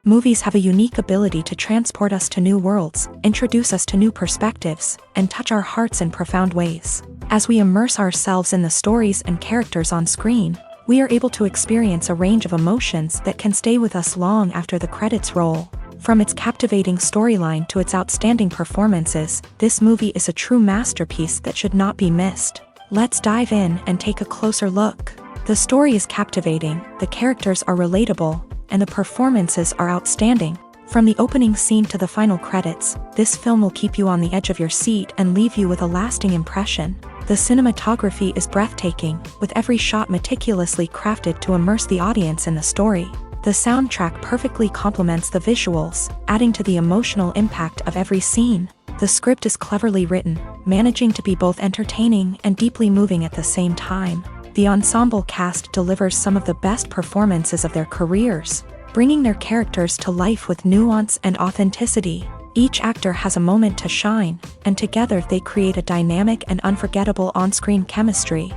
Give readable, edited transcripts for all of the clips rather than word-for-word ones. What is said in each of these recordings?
Movies have a unique ability to transport us to new worlds, introduce us to new perspectives, and touch our hearts in profound ways. As we immerse ourselves in the stories and characters on screen, we are able to experience a range of emotions that can stay with us long after the credits roll. From its captivating storyline to its outstanding performances, this movie is a true masterpiece that should not be missed. Let's dive in and take a closer look. The story is captivating, the characters are relatable, and the performances are outstanding. From the opening scene to the final credits, this film will keep you on the edge of your seat and leave you with a lasting impression. The cinematography is breathtaking, with every shot meticulously crafted to immerse the audience in the story. The soundtrack perfectly complements the visuals, adding to the emotional impact of every scene. The script is cleverly written, managing to be both entertaining and deeply moving at the same time. The ensemble cast delivers some of the best performances of their careers, bringing their characters to life with nuance and authenticity. Each actor has a moment to shine, and together they create a dynamic and unforgettable on-screen chemistry.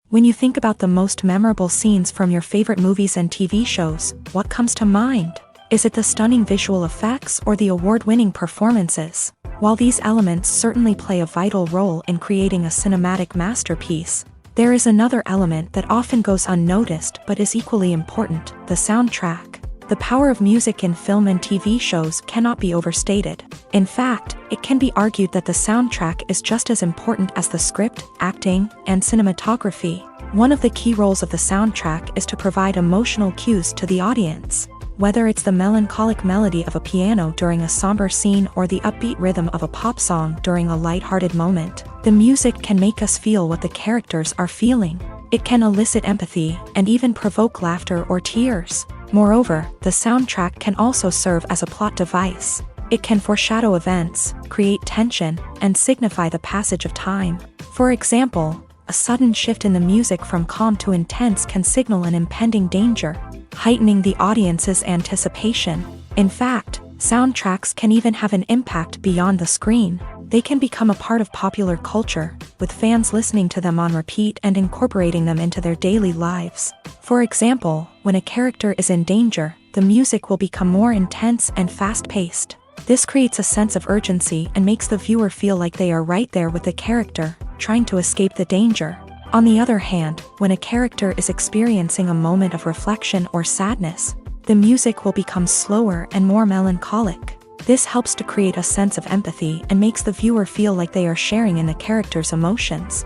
When you think about the most memorable scenes from your favorite movies and TV shows, what comes to mind? Is it the stunning visual effects or the award-winning performances? While these elements certainly play a vital role in creating a cinematic masterpiece, there is another element that often goes unnoticed but is equally important: the soundtrack. The power of music in film and TV shows cannot be overstated. In fact, it can be argued that the soundtrack is just as important as the script, acting, and cinematography. One of the key roles of the soundtrack is to provide emotional cues to the audience. Whether it's the melancholic melody of a piano during a somber scene or the upbeat rhythm of a pop song during a lighthearted moment, the music can make us feel what the characters are feeling. It can elicit empathy and even provoke laughter or tears. Moreover, the soundtrack can also serve as a plot device. It can foreshadow events, create tension, and signify the passage of time. For example, a sudden shift in the music from calm to intense can signal an impending danger, heightening the audience's anticipation. In fact, soundtracks can even have an impact beyond the screen. They can become a part of popular culture, with fans listening to them on repeat and incorporating them into their daily lives. For example, when a character is in danger, the music will become more intense and fast-paced. This creates a sense of urgency and makes the viewer feel like they are right there with the character, trying to escape the danger. On the other hand, when a character is experiencing a moment of reflection or sadness, the music will become slower and more melancholic. This helps to create a sense of empathy and makes the viewer feel like they are sharing in the character's emotions.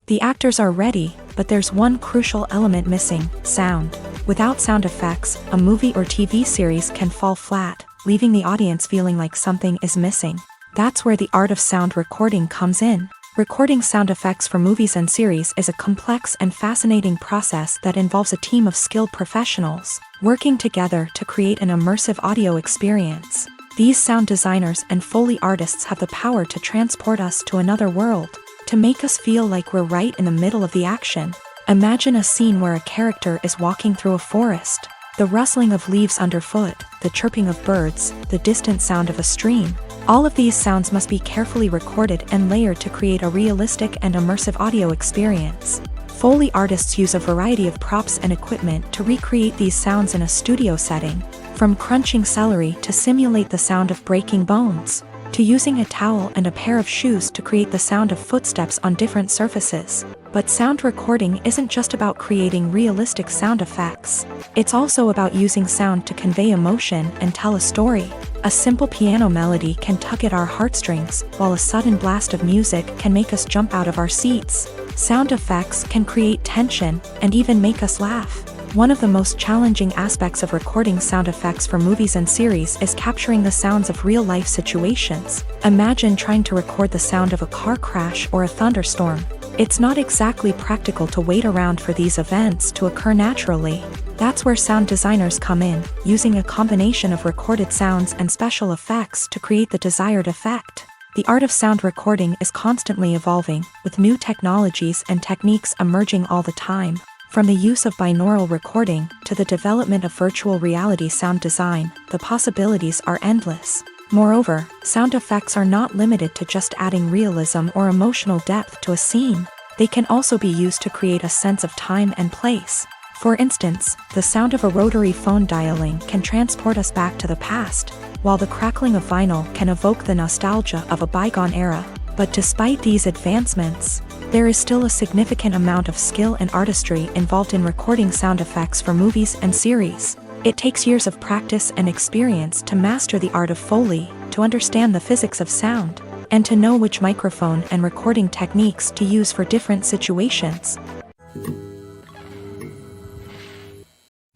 The actors are ready, but there's one crucial element missing: sound. Without sound effects, a movie or TV series can fall flat, leaving the audience feeling like something is missing. That's where the art of sound recording comes in. Recording sound effects for movies and series is a complex and fascinating process that involves a team of skilled professionals working together to create an immersive audio experience. These sound designers and Foley artists have the power to transport us to another world, to make us feel like we're right in the middle of the action. Imagine a scene where a character is walking through a forest. The rustling of leaves underfoot, the chirping of birds, the distant sound of a stream. All of these sounds must be carefully recorded and layered to create a realistic and immersive audio experience. Foley artists use a variety of props and equipment to recreate these sounds in a studio setting, from crunching celery to simulate the sound of breaking bones, to using a towel and a pair of shoes to create the sound of footsteps on different surfaces. But sound recording isn't just about creating realistic sound effects. It's also about using sound to convey emotion and tell a story. A simple piano melody can tug at our heartstrings, while a sudden blast of music can make us jump out of our seats. Sound effects can create tension and even make us laugh. One of the most challenging aspects of recording sound effects for movies and series is capturing the sounds of real-life situations. Imagine trying to record the sound of a car crash or a thunderstorm. It's not exactly practical to wait around for these events to occur naturally. That's where sound designers come in, using a combination of recorded sounds and special effects to create the desired effect. The art of sound recording is constantly evolving, with new technologies and techniques emerging all the time. From the use of binaural recording to the development of virtual reality sound design, the possibilities are endless. Moreover, sound effects are not limited to just adding realism or emotional depth to a scene. They can also be used to create a sense of time and place. For instance, the sound of a rotary phone dialing can transport us back to the past, while the crackling of vinyl can evoke the nostalgia of a bygone era. But despite these advancements, there is still a significant amount of skill and artistry involved in recording sound effects for movies and series. It takes years of practice and experience to master the art of Foley, to understand the physics of sound, and to know which microphone and recording techniques to use for different situations.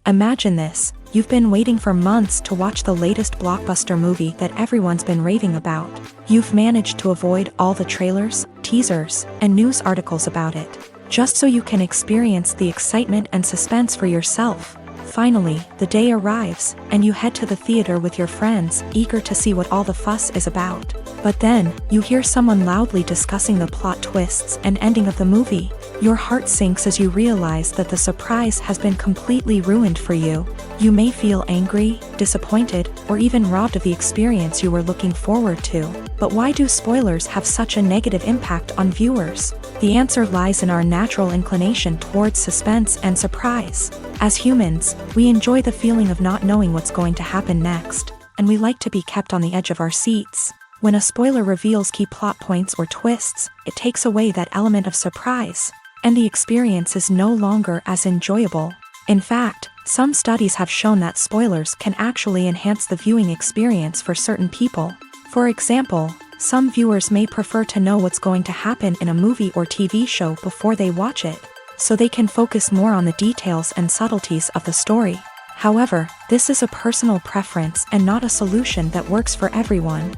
Imagine this: you've been waiting for months to watch the latest blockbuster movie that everyone's been raving about. You've managed to avoid all the trailers, teasers, and news articles about it, just so you can experience the excitement and suspense for yourself. Finally, the day arrives, and you head to the theater with your friends, eager to see what all the fuss is about. But then, you hear someone loudly discussing the plot twists and ending of the movie. Your heart sinks as you realize that the surprise has been completely ruined for you. You may feel angry, disappointed, or even robbed of the experience you were looking forward to. But why do spoilers have such a negative impact on viewers? The answer lies in our natural inclination towards suspense and surprise. As humans, we enjoy the feeling of not knowing what's going to happen next, and we like to be kept on the edge of our seats. When a spoiler reveals key plot points or twists, it takes away that element of surprise, and the experience is no longer as enjoyable. In fact, some studies have shown that spoilers can actually enhance the viewing experience for certain people. For example, some viewers may prefer to know what's going to happen in a movie or TV show before they watch it, so they can focus more on the details and subtleties of the story. However, this is a personal preference and not a solution that works for everyone.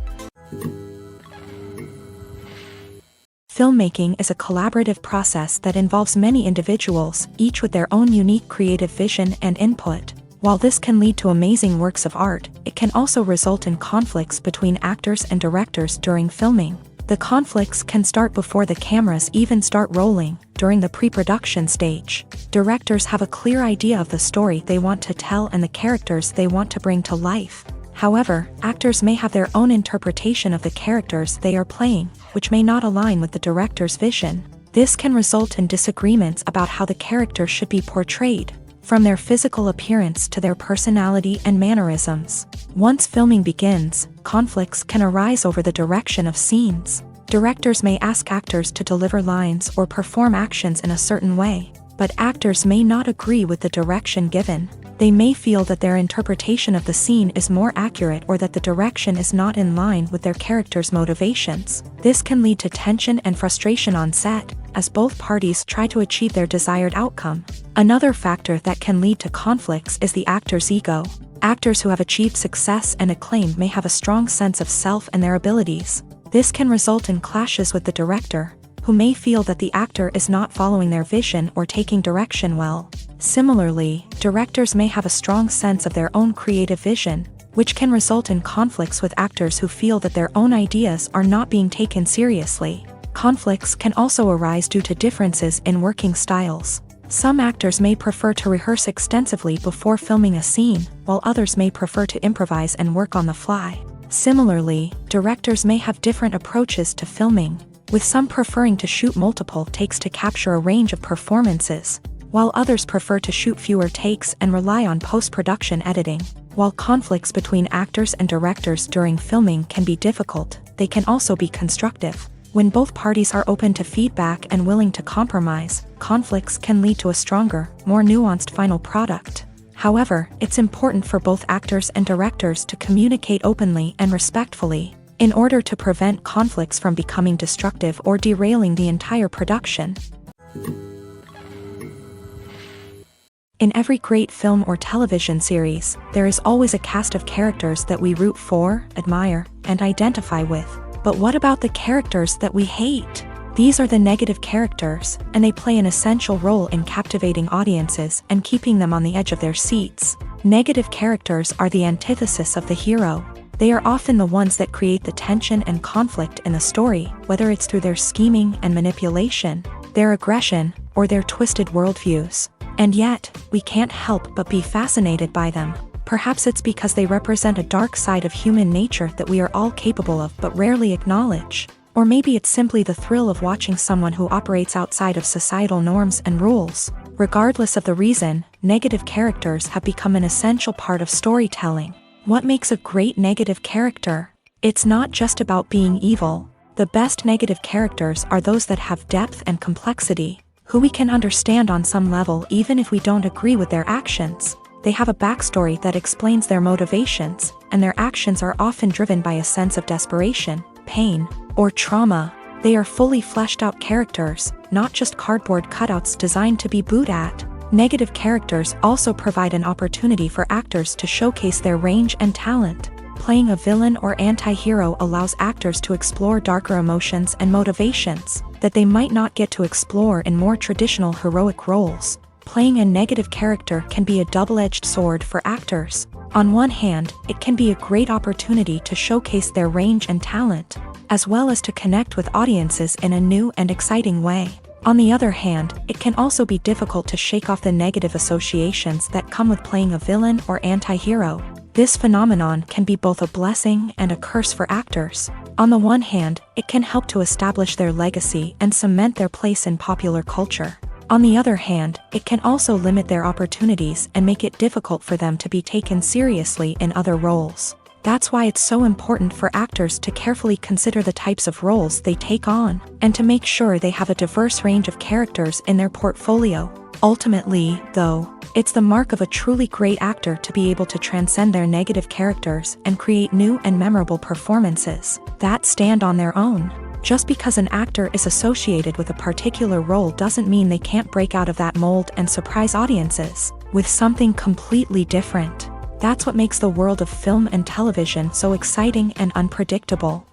Filmmaking is a collaborative process that involves many individuals, each with their own unique creative vision and input. While this can lead to amazing works of art, it can also result in conflicts between actors and directors during filming. The conflicts can start before the cameras even start rolling, during the pre-production stage. Directors have a clear idea of the story they want to tell and the characters they want to bring to life. However, actors may have their own interpretation of the characters they are playing, which may not align with the director's vision. This can result in disagreements about how the character should be portrayed, from their physical appearance to their personality and mannerisms. Once filming begins, conflicts can arise over the direction of scenes. Directors may ask actors to deliver lines or perform actions in a certain way, but actors may not agree with the direction given. They may feel that their interpretation of the scene is more accurate or that the direction is not in line with their character's motivations. This can lead to tension and frustration on set, as both parties try to achieve their desired outcome. Another factor that can lead to conflicts is the actor's ego. Actors who have achieved success and acclaim may have a strong sense of self and their abilities. This can result in clashes with the director, who may feel that the actor is not following their vision or taking direction well. Similarly, directors may have a strong sense of their own creative vision, which can result in conflicts with actors who feel that their own ideas are not being taken seriously. Conflicts can also arise due to differences in working styles. Some actors may prefer to rehearse extensively before filming a scene, while others may prefer to improvise and work on the fly. Similarly, directors may have different approaches to filming, with some preferring to shoot multiple takes to capture a range of performances, while others prefer to shoot fewer takes and rely on post-production editing. While conflicts between actors and directors during filming can be difficult, they can also be constructive. When both parties are open to feedback and willing to compromise, conflicts can lead to a stronger, more nuanced final product. However, it's important for both actors and directors to communicate openly and respectfully, in order to prevent conflicts from becoming destructive or derailing the entire production. In every great film or television series, there is always a cast of characters that we root for, admire, and identify with. But what about the characters that we hate? These are the negative characters, and they play an essential role in captivating audiences and keeping them on the edge of their seats. Negative characters are the antithesis of the hero. They are often the ones that create the tension and conflict in the story, whether it's through their scheming and manipulation, their aggression, or their twisted worldviews. And yet, we can't help but be fascinated by them. Perhaps it's because they represent a dark side of human nature that we are all capable of but rarely acknowledge. Or maybe it's simply the thrill of watching someone who operates outside of societal norms and rules. Regardless of the reason, negative characters have become an essential part of storytelling. What makes a great negative character? It's not just about being evil. The best negative characters are those that have depth and complexity, who we can understand on some level even if we don't agree with their actions. They have a backstory that explains their motivations, and their actions are often driven by a sense of desperation, pain, or trauma. They are fully fleshed out characters, not just cardboard cutouts designed to be booed at. Negative characters also provide an opportunity for actors to showcase their range and talent. Playing a villain or anti-hero allows actors to explore darker emotions and motivations that they might not get to explore in more traditional heroic roles. Playing a negative character can be a double-edged sword for actors. On one hand, it can be a great opportunity to showcase their range and talent, as well as to connect with audiences in a new and exciting way. On the other hand, it can also be difficult to shake off the negative associations that come with playing a villain or anti-hero. This phenomenon can be both a blessing and a curse for actors. On the one hand, it can help to establish their legacy and cement their place in popular culture. On the other hand, it can also limit their opportunities and make it difficult for them to be taken seriously in other roles. That's why it's so important for actors to carefully consider the types of roles they take on, and to make sure they have a diverse range of characters in their portfolio. Ultimately, though, it's the mark of a truly great actor to be able to transcend their negative characters and create new and memorable performances that stand on their own. Just because an actor is associated with a particular role doesn't mean they can't break out of that mold and surprise audiences with something completely different. That's what makes the world of film and television so exciting and unpredictable.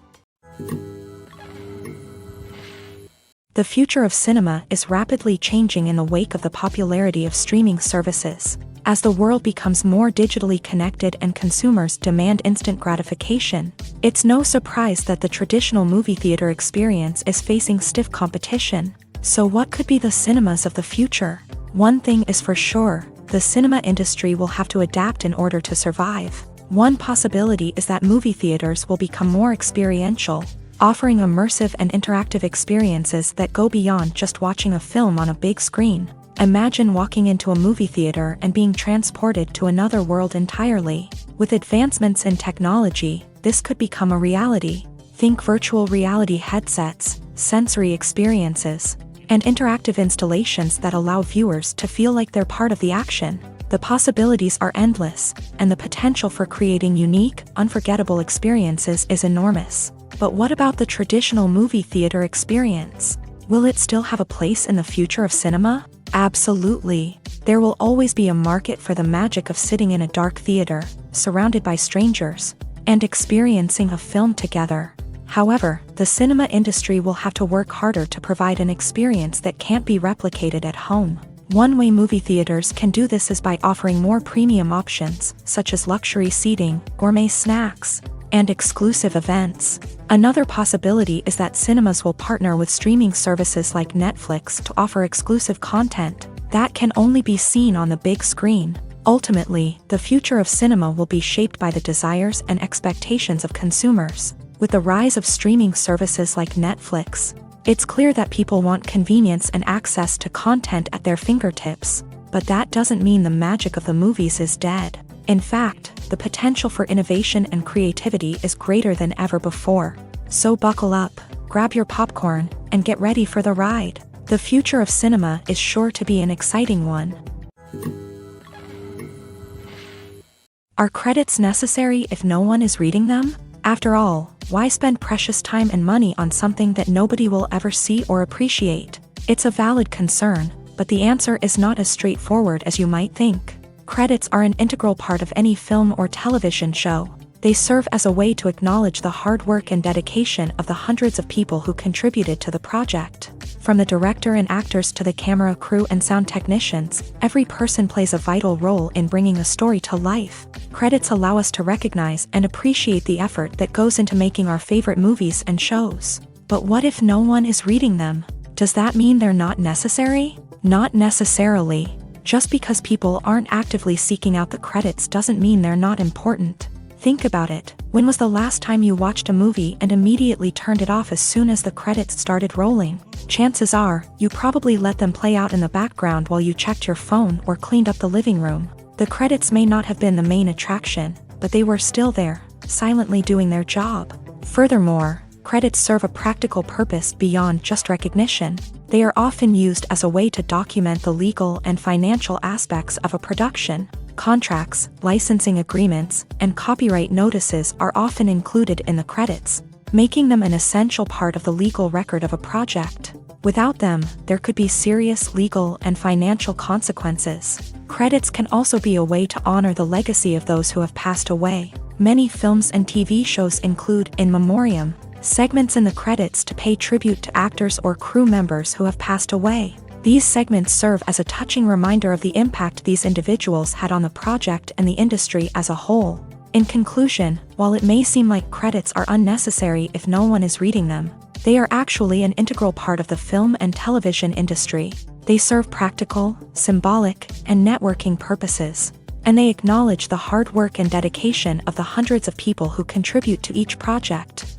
The future of cinema is rapidly changing in the wake of the popularity of streaming services. As the world becomes more digitally connected and consumers demand instant gratification, it's no surprise that the traditional movie theater experience is facing stiff competition. So what could be the cinemas of the future? One thing is for sure, the cinema industry will have to adapt in order to survive. One possibility is that movie theaters will become more experiential, offering immersive and interactive experiences that go beyond just watching a film on a big screen. Imagine walking into a movie theater and being transported to another world entirely. With advancements in technology, this could become a reality. Think virtual reality headsets, sensory experiences, and interactive installations that allow viewers to feel like they're part of the action. The possibilities are endless, and the potential for creating unique, unforgettable experiences is enormous. But what about the traditional movie theater experience? Will it still have a place in the future of cinema? Absolutely. There will always be a market for the magic of sitting in a dark theater, surrounded by strangers, and experiencing a film together. However, the cinema industry will have to work harder to provide an experience that can't be replicated at home. One way movie theaters can do this is by offering more premium options, such as luxury seating, gourmet snacks, and exclusive events. Another possibility is that cinemas will partner with streaming services like Netflix to offer exclusive content that can only be seen on the big screen. Ultimately, the future of cinema will be shaped by the desires and expectations of consumers. With the rise of streaming services like Netflix, it's clear that people want convenience and access to content at their fingertips. But that doesn't mean the magic of the movies is dead. In fact, the potential for innovation and creativity is greater than ever before. So buckle up, grab your popcorn, and get ready for the ride. The future of cinema is sure to be an exciting one. Are credits necessary if no one is reading them? After all, why spend precious time and money on something that nobody will ever see or appreciate? It's a valid concern, but the answer is not as straightforward as you might think. Credits are an integral part of any film or television show. They serve as a way to acknowledge the hard work and dedication of the hundreds of people who contributed to the project. From the director and actors to the camera crew and sound technicians, every person plays a vital role in bringing a story to life. Credits allow us to recognize and appreciate the effort that goes into making our favorite movies and shows. But what if no one is reading them? Does that mean they're not necessary? Not necessarily. Just because people aren't actively seeking out the credits doesn't mean they're not important. Think about it. When was the last time you watched a movie and immediately turned it off as soon as the credits started rolling? Chances are, you probably let them play out in the background while you checked your phone or cleaned up the living room. The credits may not have been the main attraction, but they were still there, silently doing their job. Furthermore, credits serve a practical purpose beyond just recognition. They are often used as a way to document the legal and financial aspects of a production. Contracts, licensing agreements, and copyright notices are often included in the credits, making them an essential part of the legal record of a project. Without them, there could be serious legal and financial consequences. Credits can also be a way to honor the legacy of those who have passed away. Many films and TV shows include in memoriam segments in the credits to pay tribute to actors or crew members who have passed away. These segments serve as a touching reminder of the impact these individuals had on the project and the industry as a whole. In conclusion, while it may seem like credits are unnecessary if no one is reading them, they are actually an integral part of the film and television industry. They serve practical, symbolic, and networking purposes, and they acknowledge the hard work and dedication of the hundreds of people who contribute to each project.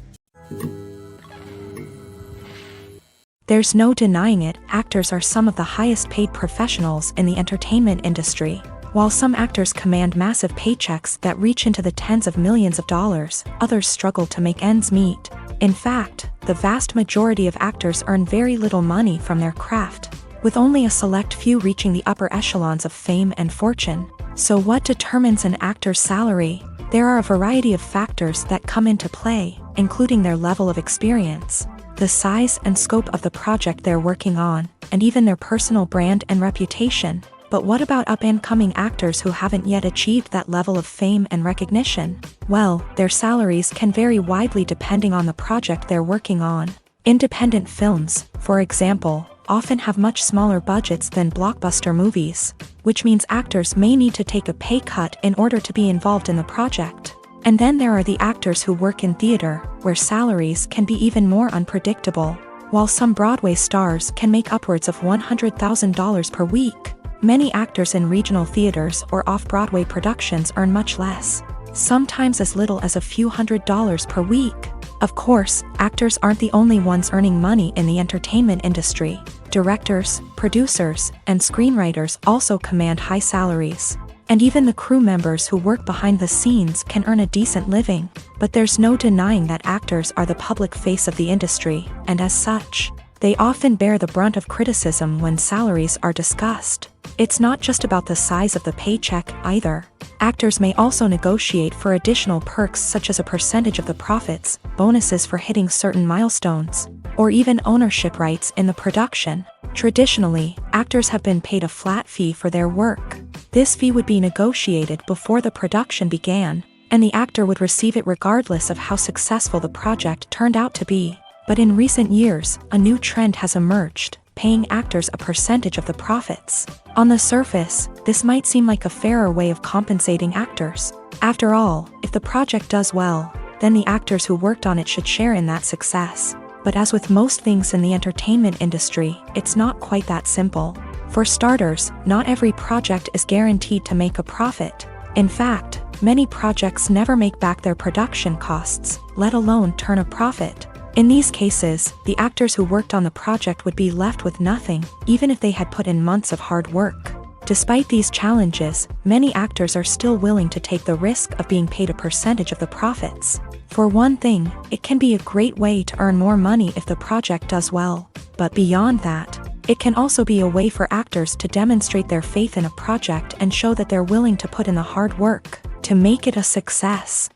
There's no denying it, actors are some of the highest paid professionals in the entertainment industry. While some actors command massive paychecks that reach into the tens of millions of dollars, others struggle to make ends meet. In fact, the vast majority of actors earn very little money from their craft, with only a select few reaching the upper echelons of fame and fortune. So what determines an actor's salary? There are a variety of factors that come into play, including their level of experience, the size and scope of the project they're working on, and even their personal brand and reputation. But what about up-and-coming actors who haven't yet achieved that level of fame and recognition? Well, their salaries can vary widely depending on the project they're working on. Independent films, for example, often have much smaller budgets than blockbuster movies, which means actors may need to take a pay cut in order to be involved in the project. And then there are the actors who work in theater, where salaries can be even more unpredictable. While some Broadway stars can make upwards of $100,000 per week, many actors in regional theaters or off-Broadway productions earn much less, sometimes as little as a few $100s per week. Of course, actors aren't the only ones earning money in the entertainment industry. Directors, producers, and screenwriters also command high salaries. And even the crew members who work behind the scenes can earn a decent living. But there's no denying that actors are the public face of the industry, and as such, they often bear the brunt of criticism when salaries are discussed. It's not just about the size of the paycheck, either. Actors may also negotiate for additional perks such as a percentage of the profits, bonuses for hitting certain milestones, or even ownership rights in the production. Traditionally, actors have been paid a flat fee for their work. This fee would be negotiated before the production began, and the actor would receive it regardless of how successful the project turned out to be. But in recent years, a new trend has emerged, paying actors a percentage of the profits. On the surface, this might seem like a fairer way of compensating actors. After all, if the project does well, then the actors who worked on it should share in that success. But as with most things in the entertainment industry, it's not quite that simple. For starters, not every project is guaranteed to make a profit. In fact, many projects never make back their production costs, let alone turn a profit. In these cases, the actors who worked on the project would be left with nothing, even if they had put in months of hard work. Despite these challenges, many actors are still willing to take the risk of being paid a percentage of the profits. For one thing, it can be a great way to earn more money if the project does well. But beyond that, it can also be a way for actors to demonstrate their faith in a project and show that they're willing to put in the hard work to make it a success.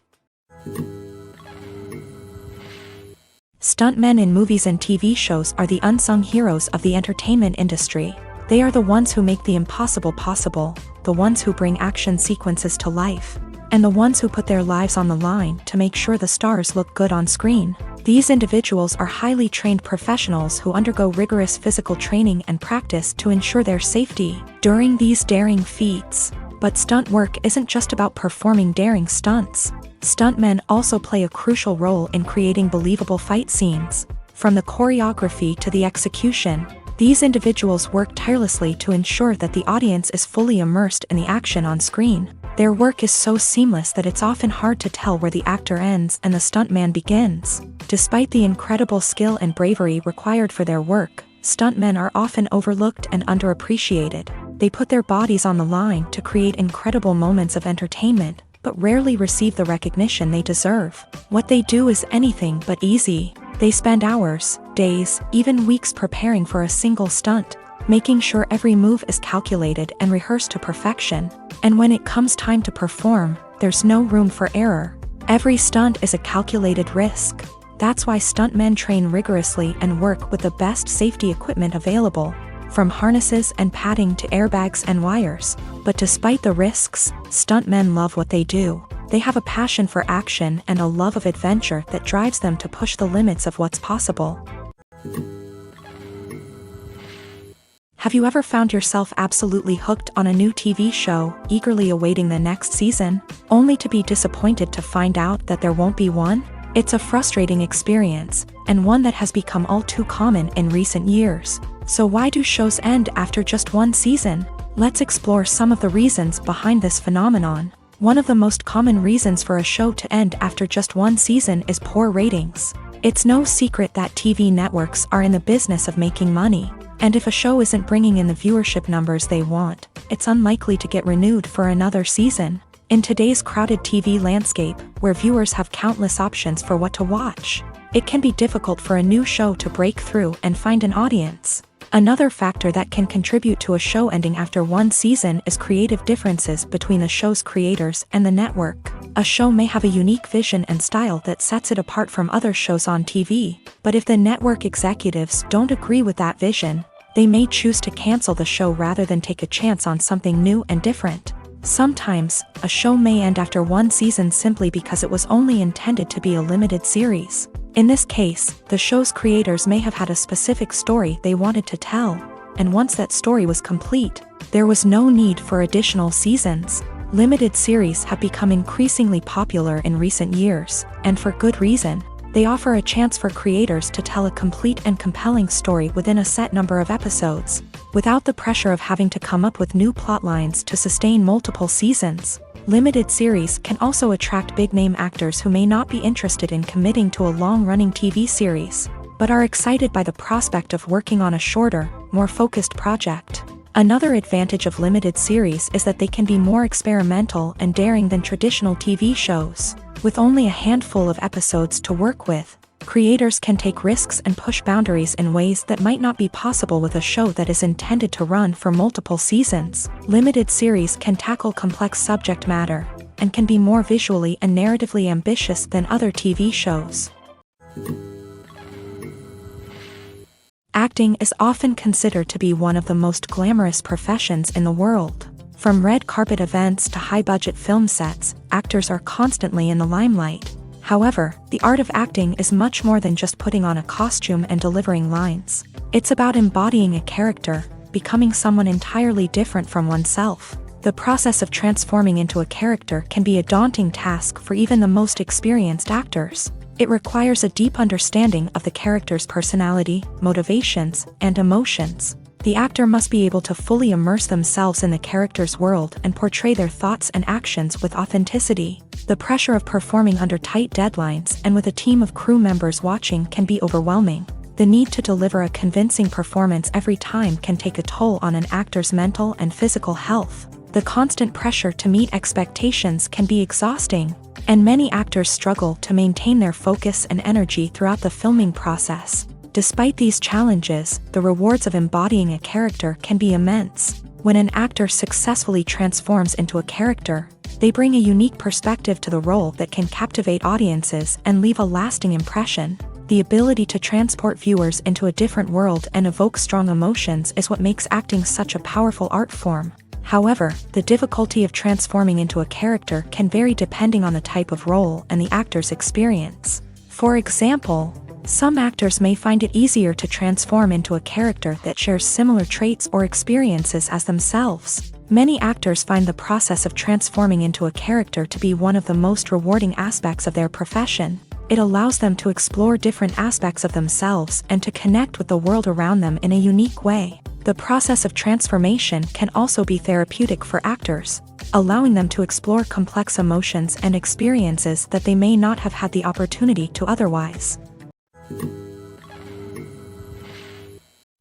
Stuntmen in movies and TV shows are the unsung heroes of the entertainment industry. They are the ones who make the impossible possible, the ones who bring action sequences to life, and the ones who put their lives on the line to make sure the stars look good on screen. These individuals are highly trained professionals who undergo rigorous physical training and practice to ensure their safety during these daring feats. But stunt work isn't just about performing daring stunts. Stuntmen also play a crucial role in creating believable fight scenes. From the choreography to the execution, these individuals work tirelessly to ensure that the audience is fully immersed in the action on screen. Their work is so seamless that it's often hard to tell where the actor ends and the stuntman begins. Despite the incredible skill and bravery required for their work, stuntmen are often overlooked and underappreciated. They put their bodies on the line to create incredible moments of entertainment, but rarely receive the recognition they deserve. What they do is anything but easy. They spend hours, days, even weeks preparing for a single stunt, making sure every move is calculated and rehearsed to perfection. And when it comes time to perform, there's no room for error. Every stunt is a calculated risk. That's why stuntmen train rigorously and work with the best safety equipment available, from harnesses and padding to airbags and wires. But despite the risks, stuntmen love what they do. They have a passion for action and a love of adventure that drives them to push the limits of what's possible. Have you ever found yourself absolutely hooked on a new TV show, eagerly awaiting the next season, only to be disappointed to find out that there won't be one? It's a frustrating experience, and one that has become all too common in recent years. So why do shows end after just one season? Let's explore some of the reasons behind this phenomenon. One of the most common reasons for a show to end after just one season is poor ratings. It's no secret that TV networks are in the business of making money, and if a show isn't bringing in the viewership numbers they want, it's unlikely to get renewed for another season. In today's crowded TV landscape, where viewers have countless options for what to watch, it can be difficult for a new show to break through and find an audience. Another factor that can contribute to a show ending after one season is creative differences between the show's creators and the network. A show may have a unique vision and style that sets it apart from other shows on TV, but if the network executives don't agree with that vision, they may choose to cancel the show rather than take a chance on something new and different. Sometimes, a show may end after one season simply because it was only intended to be a limited series. In this case, the show's creators may have had a specific story they wanted to tell, and once that story was complete, there was no need for additional seasons. Limited series have become increasingly popular in recent years, and for good reason. They offer a chance for creators to tell a complete and compelling story within a set number of episodes, without the pressure of having to come up with new plotlines to sustain multiple seasons. Limited series can also attract big-name actors who may not be interested in committing to a long-running TV series, but are excited by the prospect of working on a shorter, more focused project. Another advantage of limited series is that they can be more experimental and daring than traditional TV shows. With only a handful of episodes to work with, creators can take risks and push boundaries in ways that might not be possible with a show that is intended to run for multiple seasons. Limited series can tackle complex subject matter, and can be more visually and narratively ambitious than other TV shows. Acting is often considered to be one of the most glamorous professions in the world. From red carpet events to high-budget film sets, actors are constantly in the limelight. However, the art of acting is much more than just putting on a costume and delivering lines. It's about embodying a character, becoming someone entirely different from oneself. The process of transforming into a character can be a daunting task for even the most experienced actors. It requires a deep understanding of the character's personality, motivations, and emotions. The actor must be able to fully immerse themselves in the character's world and portray their thoughts and actions with authenticity. The pressure of performing under tight deadlines and with a team of crew members watching can be overwhelming. The need to deliver a convincing performance every time can take a toll on an actor's mental and physical health. The constant pressure to meet expectations can be exhausting, and many actors struggle to maintain their focus and energy throughout the filming process. Despite these challenges, the rewards of embodying a character can be immense. When an actor successfully transforms into a character, they bring a unique perspective to the role that can captivate audiences and leave a lasting impression. The ability to transport viewers into a different world and evoke strong emotions is what makes acting such a powerful art form. However, the difficulty of transforming into a character can vary depending on the type of role and the actor's experience. For example, some actors may find it easier to transform into a character that shares similar traits or experiences as themselves. Many actors find the process of transforming into a character to be one of the most rewarding aspects of their profession. It allows them to explore different aspects of themselves and to connect with the world around them in a unique way. The process of transformation can also be therapeutic for actors, allowing them to explore complex emotions and experiences that they may not have had the opportunity to otherwise.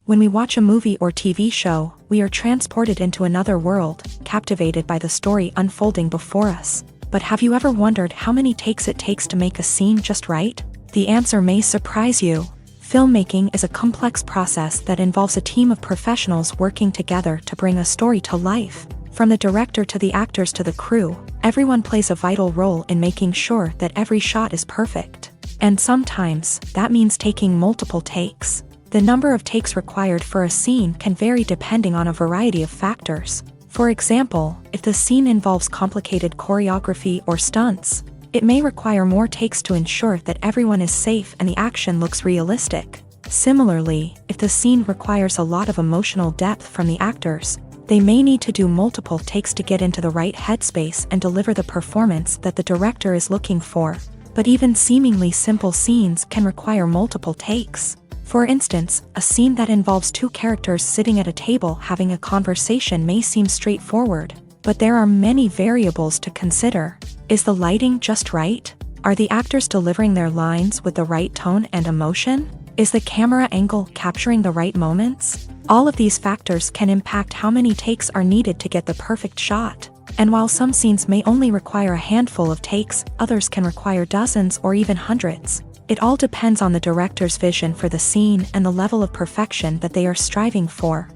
When we watch a movie or TV show, we are transported into another world, captivated by the story unfolding before us. But have you ever wondered how many takes it takes to make a scene just right? The answer may surprise you. Filmmaking is a complex process that involves a team of professionals working together to bring a story to life. From the director to the actors to the crew, everyone plays a vital role in making sure that every shot is perfect. And sometimes, that means taking multiple takes. The number of takes required for a scene can vary depending on a variety of factors. For example, if the scene involves complicated choreography or stunts, it may require more takes to ensure that everyone is safe and the action looks realistic. Similarly, if the scene requires a lot of emotional depth from the actors, they may need to do multiple takes to get into the right headspace and deliver the performance that the director is looking for. But even seemingly simple scenes can require multiple takes. For instance, a scene that involves two characters sitting at a table having a conversation may seem straightforward, but there are many variables to consider. Is the lighting just right? Are the actors delivering their lines with the right tone and emotion? Is the camera angle capturing the right moments? All of these factors can impact how many takes are needed to get the perfect shot. And while some scenes may only require a handful of takes, others can require dozens or even hundreds. It all depends on the director's vision for the scene and the level of perfection that they are striving for.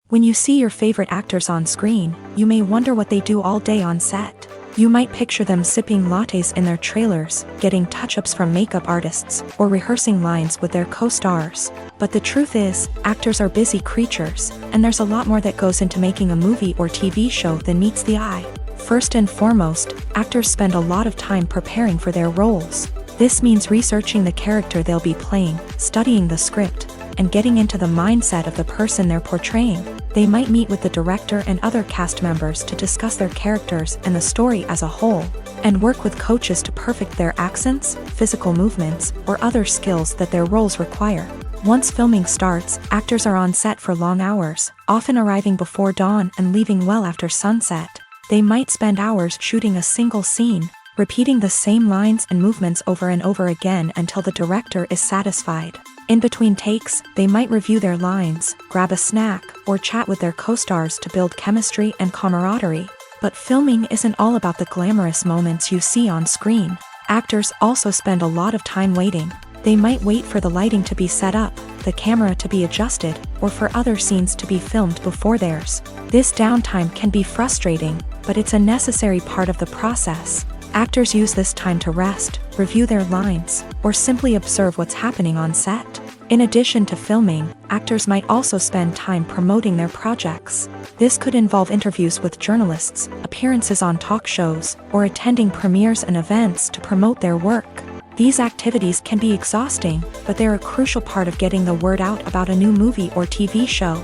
When you see your favorite actors on screen, you may wonder what they do all day on set. You might picture them sipping lattes in their trailers, getting touch-ups from makeup artists, or rehearsing lines with their co-stars. But the truth is, actors are busy creatures, and there's a lot more that goes into making a movie or TV show than meets the eye. First and foremost, actors spend a lot of time preparing for their roles. This means researching the character they'll be playing, studying the script, and getting into the mindset of the person they're portraying. They might meet with the director and other cast members to discuss their characters and the story as a whole, and work with coaches to perfect their accents, physical movements, or other skills that their roles require. Once filming starts, actors are on set for long hours, often arriving before dawn and leaving well after sunset. They might spend hours shooting a single scene, repeating the same lines and movements over and over again until the director is satisfied. In between takes, they might review their lines, grab a snack, or chat with their co-stars to build chemistry and camaraderie. But filming isn't all about the glamorous moments you see on screen. Actors also spend a lot of time waiting. They might wait for the lighting to be set up, the camera to be adjusted, or for other scenes to be filmed before theirs. This downtime can be frustrating, but it's a necessary part of the process. Actors use this time to rest, review their lines, or simply observe what's happening on set. In addition to filming, actors might also spend time promoting their projects. This could involve interviews with journalists, appearances on talk shows, or attending premieres and events to promote their work. These activities can be exhausting, but they're a crucial part of getting the word out about a new movie or TV show.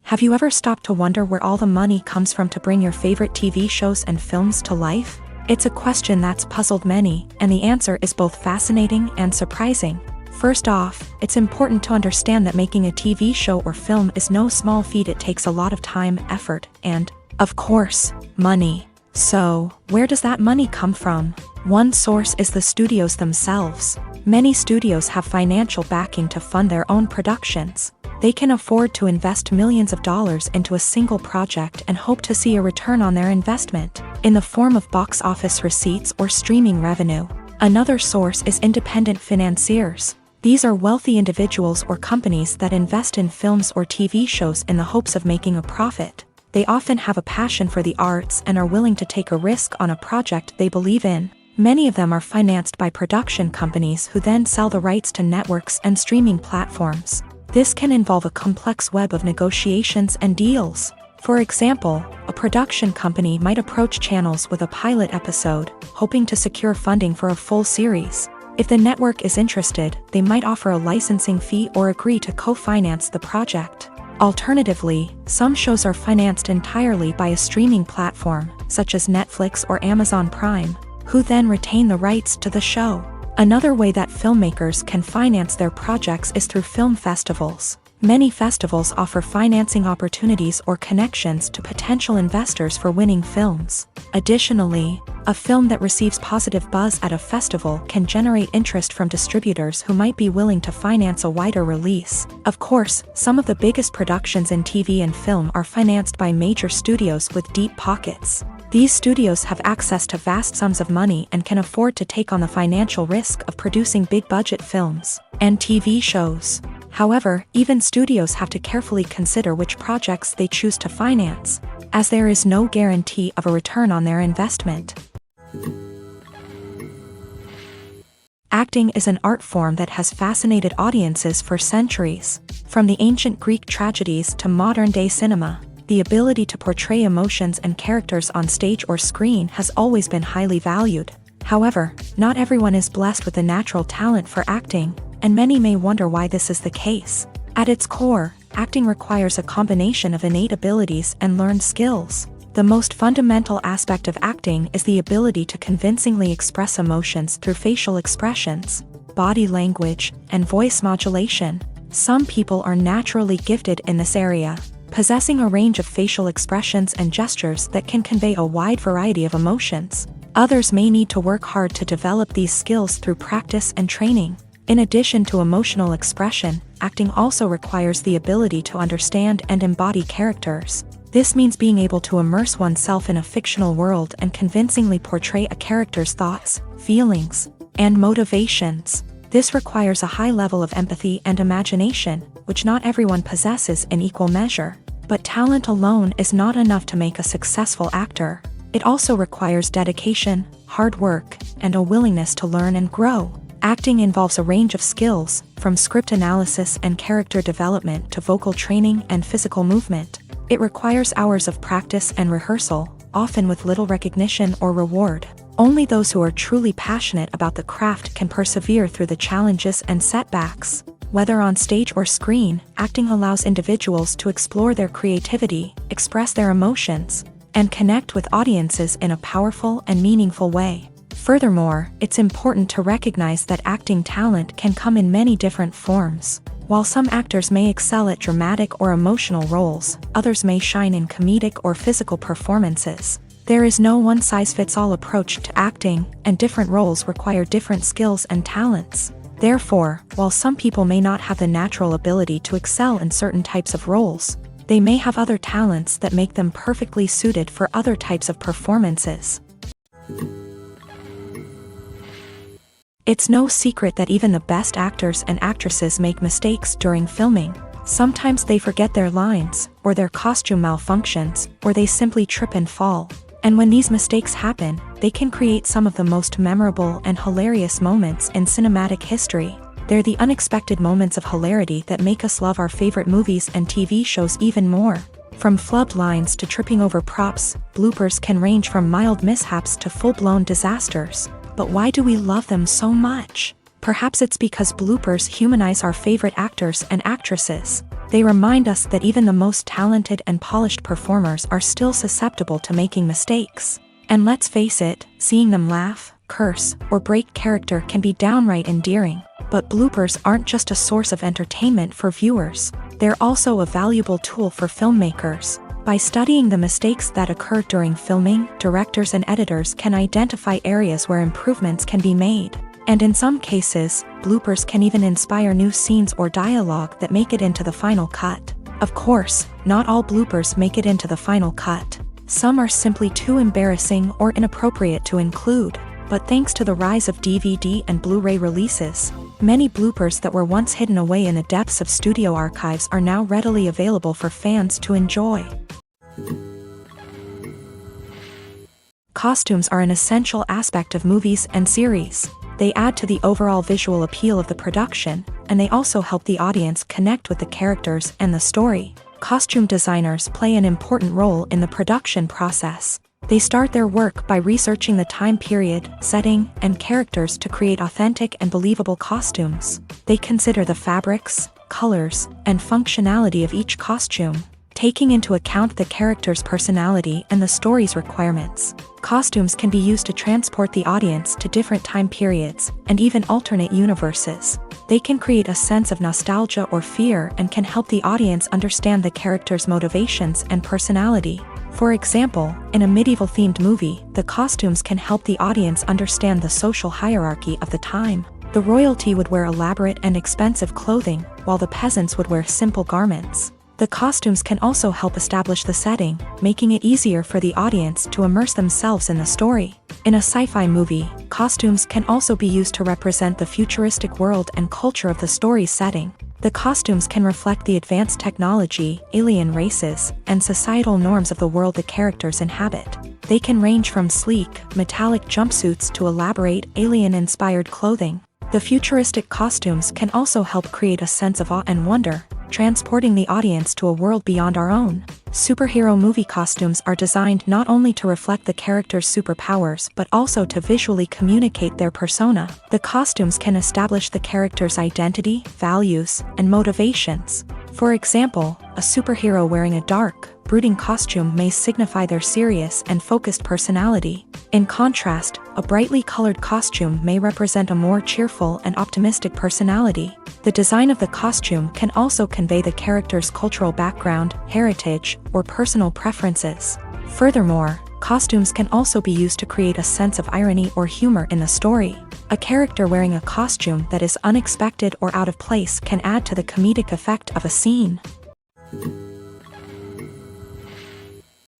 Have you ever stopped to wonder where all the money comes from to bring your favorite TV shows and films to life? It's a question that's puzzled many, and the answer is both fascinating and surprising. First off, it's important to understand that making a TV show or film is no small feat. It takes a lot of time, effort, and, of course, money. So, where does that money come from? One source is the studios themselves. Many studios have financial backing to fund their own productions. They can afford to invest millions of dollars into a single project and hope to see a return on their investment, in the form of box office receipts or streaming revenue. Another source is independent financiers. These are wealthy individuals or companies that invest in films or TV shows in the hopes of making a profit. They often have a passion for the arts and are willing to take a risk on a project they believe in. Many of them are financed by production companies who then sell the rights to networks and streaming platforms. This can involve a complex web of negotiations and deals. For example, a production company might approach channels with a pilot episode, hoping to secure funding for a full series. If the network is interested, they might offer a licensing fee or agree to co-finance the project. Alternatively, some shows are financed entirely by a streaming platform, such as Netflix or Amazon Prime, who then retain the rights to the show. Another way that filmmakers can finance their projects is through film festivals. Many festivals offer financing opportunities or connections to potential investors for winning films. Additionally, a film that receives positive buzz at a festival can generate interest from distributors who might be willing to finance a wider release. Of course, some of the biggest productions in TV and film are financed by major studios with deep pockets. These studios have access to vast sums of money and can afford to take on the financial risk of producing big-budget films and TV shows. However, even studios have to carefully consider which projects they choose to finance, as there is no guarantee of a return on their investment. Acting is an art form that has fascinated audiences for centuries. From the ancient Greek tragedies to modern-day cinema, the ability to portray emotions and characters on stage or screen has always been highly valued. However, not everyone is blessed with a natural talent for acting, and many may wonder why this is the case. At its core, acting requires a combination of innate abilities and learned skills. The most fundamental aspect of acting is the ability to convincingly express emotions through facial expressions, body language, and voice modulation. Some people are naturally gifted in this area, possessing a range of facial expressions and gestures that can convey a wide variety of emotions. Others may need to work hard to develop these skills through practice and training. In addition to emotional expression, acting also requires the ability to understand and embody characters. This means being able to immerse oneself in a fictional world and convincingly portray a character's thoughts, feelings, and motivations. This requires a high level of empathy and imagination, which not everyone possesses in equal measure. But talent alone is not enough to make a successful actor. It also requires dedication, hard work, and a willingness to learn and grow. Acting involves a range of skills, from script analysis and character development to vocal training and physical movement. It requires hours of practice and rehearsal, often with little recognition or reward. Only those who are truly passionate about the craft can persevere through the challenges and setbacks. Whether on stage or screen, acting allows individuals to explore their creativity, express their emotions, and connect with audiences in a powerful and meaningful way. Furthermore, it's important to recognize that acting talent can come in many different forms. While some actors may excel at dramatic or emotional roles, others may shine in comedic or physical performances. There is no one-size-fits-all approach to acting, and different roles require different skills and talents. Therefore, while some people may not have the natural ability to excel in certain types of roles, they may have other talents that make them perfectly suited for other types of performances. It's no secret that even the best actors and actresses make mistakes during filming. Sometimes they forget their lines, or their costume malfunctions, or they simply trip and fall. And when these mistakes happen, they can create some of the most memorable and hilarious moments in cinematic history. They're the unexpected moments of hilarity that make us love our favorite movies and TV shows even more. From flubbed lines to tripping over props, bloopers can range from mild mishaps to full-blown disasters. But why do we love them so much? Perhaps it's because bloopers humanize our favorite actors and actresses. They remind us that even the most talented and polished performers are still susceptible to making mistakes. And let's face it, seeing them laugh, curse, or break character can be downright endearing. But bloopers aren't just a source of entertainment for viewers. They're also a valuable tool for filmmakers. By studying the mistakes that occur during filming, directors and editors can identify areas where improvements can be made. And in some cases, bloopers can even inspire new scenes or dialogue that make it into the final cut. Of course, not all bloopers make it into the final cut. Some are simply too embarrassing or inappropriate to include. But thanks to the rise of DVD and Blu-ray releases, many bloopers that were once hidden away in the depths of studio archives are now readily available for fans to enjoy. Costumes are an essential aspect of movies and series. They add to the overall visual appeal of the production, and they also help the audience connect with the characters and the story. Costume designers play an important role in the production process. They start their work by researching the time period, setting, and characters to create authentic and believable costumes. They consider the fabrics, colors, and functionality of each costume. taking into account the character's personality and the story's requirements. Costumes can be used to transport the audience to different time periods, and even alternate universes. They can create a sense of nostalgia or fear and can help the audience understand the character's motivations and personality. For example, in a medieval-themed movie, the costumes can help the audience understand the social hierarchy of the time. The royalty would wear elaborate and expensive clothing, while the peasants would wear simple garments. The costumes can also help establish the setting, making it easier for the audience to immerse themselves in the story. In a sci-fi movie, costumes can also be used to represent the futuristic world and culture of the story's setting. The costumes can reflect the advanced technology, alien races, and societal norms of the world the characters inhabit. They can range from sleek, metallic jumpsuits to elaborate, alien-inspired clothing. The futuristic costumes can also help create a sense of awe and wonder, transporting the audience to a world beyond our own. Superhero movie costumes are designed not only to reflect the character's superpowers but also to visually communicate their persona. The costumes can establish the character's identity, values, and motivations. For example, a superhero wearing a dark, brooding costume may signify their serious and focused personality. In contrast, a brightly colored costume may represent a more cheerful and optimistic personality. The design of the costume can also convey the character's cultural background, heritage, or personal preferences. Furthermore, costumes can also be used to create a sense of irony or humor in the story. A character wearing a costume that is unexpected or out of place can add to the comedic effect of a scene.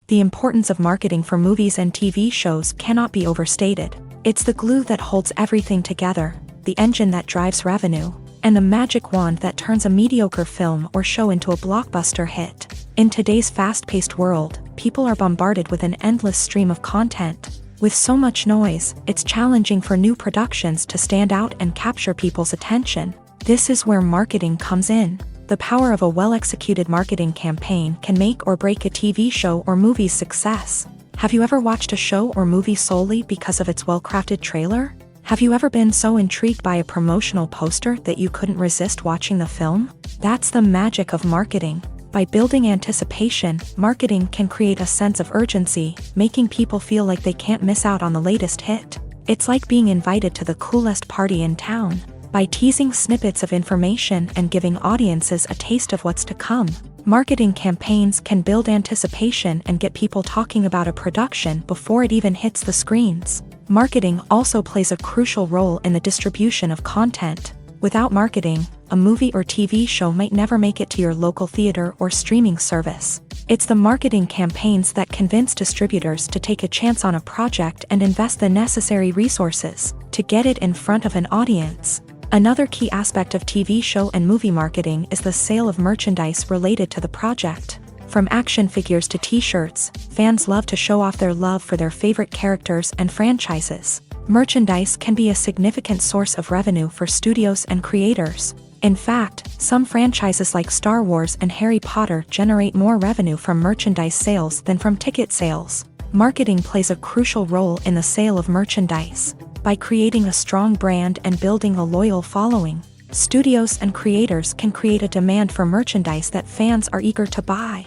The importance of marketing for movies and TV shows cannot be overstated. It's the glue that holds everything together, the engine that drives revenue, and the magic wand that turns a mediocre film or show into a blockbuster hit. In today's fast-paced world, people are bombarded with an endless stream of content. With so much noise, it's challenging for new productions to stand out and capture people's attention. This is where marketing comes in. The power of a well-executed marketing campaign can make or break a TV show or movie's success. Have you ever watched a show or movie solely because of its well-crafted trailer? Have you ever been so intrigued by a promotional poster that you couldn't resist watching the film? That's the magic of marketing. By building anticipation, marketing can create a sense of urgency, making people feel like they can't miss out on the latest hit. It's like being invited to the coolest party in town. By teasing snippets of information and giving audiences a taste of what's to come, marketing campaigns can build anticipation and get people talking about a production before it even hits the screens. Marketing also plays a crucial role in the distribution of content. Without marketing, a movie or TV show might never make it to your local theater or streaming service. It's the marketing campaigns that convince distributors to take a chance on a project and invest the necessary resources to get it in front of an audience. Another key aspect of TV show and movie marketing is the sale of merchandise related to the project. From action figures to t-shirts, fans love to show off their love for their favorite characters and franchises. Merchandise can be a significant source of revenue for studios and creators. In fact, some franchises like Star Wars and Harry Potter generate more revenue from merchandise sales than from ticket sales. Marketing plays a crucial role in the sale of merchandise. By creating a strong brand and building a loyal following, studios and creators can create a demand for merchandise that fans are eager to buy.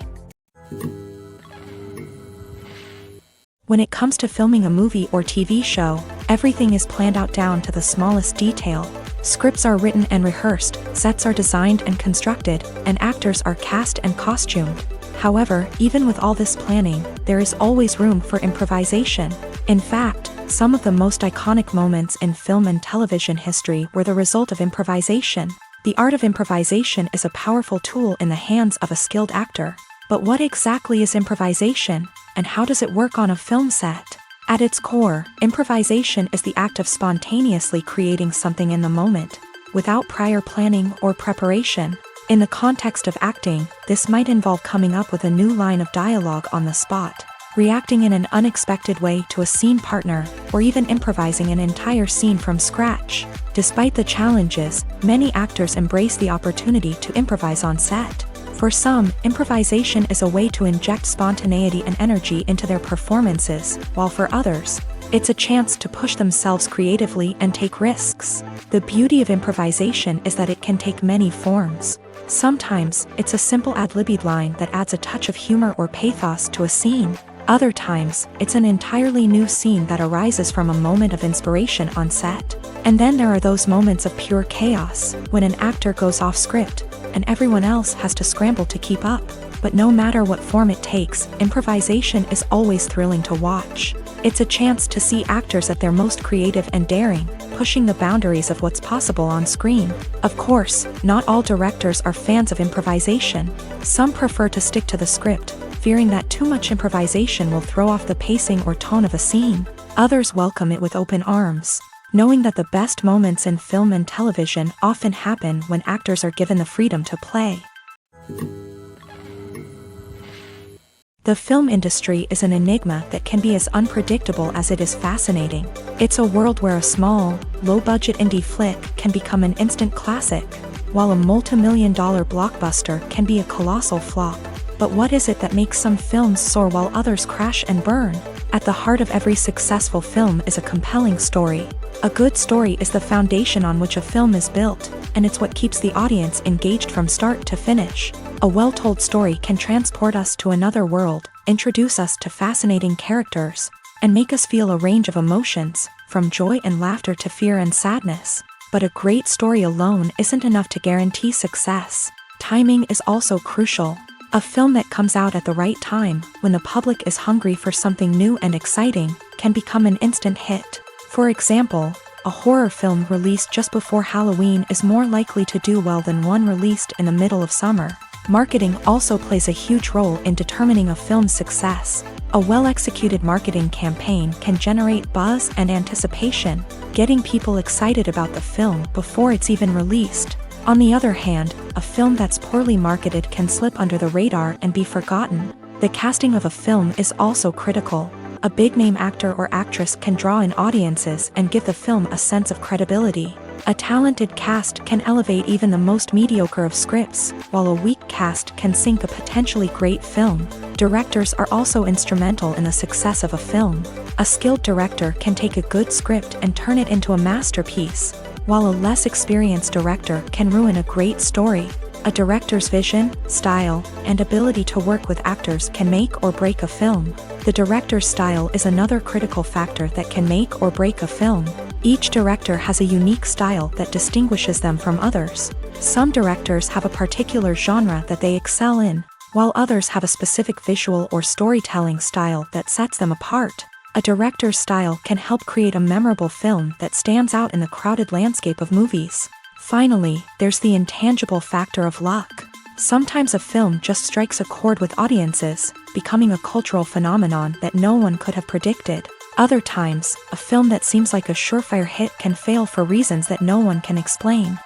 When it comes to filming a movie or TV show, everything is planned out down to the smallest detail. Scripts are written and rehearsed, sets are designed and constructed, and actors are cast and costumed. However, even with all this planning, there is always room for improvisation. In fact, some of the most iconic moments in film and television history were the result of improvisation. The art of improvisation is a powerful tool in the hands of a skilled actor. But what exactly is improvisation, and how does it work on a film set? At its core, improvisation is the act of spontaneously creating something in the moment, without prior planning or preparation. In the context of acting, this might involve coming up with a new line of dialogue on the spot, reacting in an unexpected way to a scene partner, or even improvising an entire scene from scratch. Despite the challenges, many actors embrace the opportunity to improvise on set. For some, improvisation is a way to inject spontaneity and energy into their performances, while for others, It's a chance to push themselves creatively and take risks. The beauty of improvisation is that it can take many forms. Sometimes, it's a simple ad-libbed line that adds a touch of humor or pathos to a scene. Other times, it's an entirely new scene that arises from a moment of inspiration on set. And then there are those moments of pure chaos, when an actor goes off script, and everyone else has to scramble to keep up. But no matter what form it takes, improvisation is always thrilling to watch. It's a chance to see actors at their most creative and daring, pushing the boundaries of what's possible on screen. Of course, not all directors are fans of improvisation. Some prefer to stick to the script, fearing that too much improvisation will throw off the pacing or tone of a scene. Others welcome it with open arms, knowing that the best moments in film and television often happen when actors are given the freedom to play. The film industry is an enigma that can be as unpredictable as it is fascinating. It's a world where a small, low-budget indie flick can become an instant classic, while a multi-million-dollar blockbuster can be a colossal flop. But what is it that makes some films soar while others crash and burn? At the heart of every successful film is a compelling story. A good story is the foundation on which a film is built, and it's what keeps the audience engaged from start to finish. A well-told story can transport us to another world, introduce us to fascinating characters, and make us feel a range of emotions, from joy and laughter to fear and sadness. But a great story alone isn't enough to guarantee success. Timing is also crucial. A film that comes out at the right time, when the public is hungry for something new and exciting, can become an instant hit. For example, a horror film released just before Halloween is more likely to do well than one released in the middle of summer. Marketing also plays a huge role in determining a film's success. A well-executed marketing campaign can generate buzz and anticipation, getting people excited about the film before it's even released. On the other hand, a film that's poorly marketed can slip under the radar and be forgotten. The casting of a film is also critical. A big-name actor or actress can draw in audiences and give the film a sense of credibility. A talented cast can elevate even the most mediocre of scripts, while a weak cast can sink a potentially great film. Directors are also instrumental in the success of a film. A skilled director can take a good script and turn it into a masterpiece, while a less experienced director can ruin a great story. A director's vision, style, and ability to work with actors can make or break a film. The director's style is another critical factor that can make or break a film. Each director has a unique style that distinguishes them from others. Some directors have a particular genre that they excel in, while others have a specific visual or storytelling style that sets them apart. A director's style can help create a memorable film that stands out in the crowded landscape of movies. Finally, there's the intangible factor of luck. Sometimes a film just strikes a chord with audiences, becoming a cultural phenomenon that no one could have predicted. Other times, a film that seems like a surefire hit can fail for reasons that no one can explain.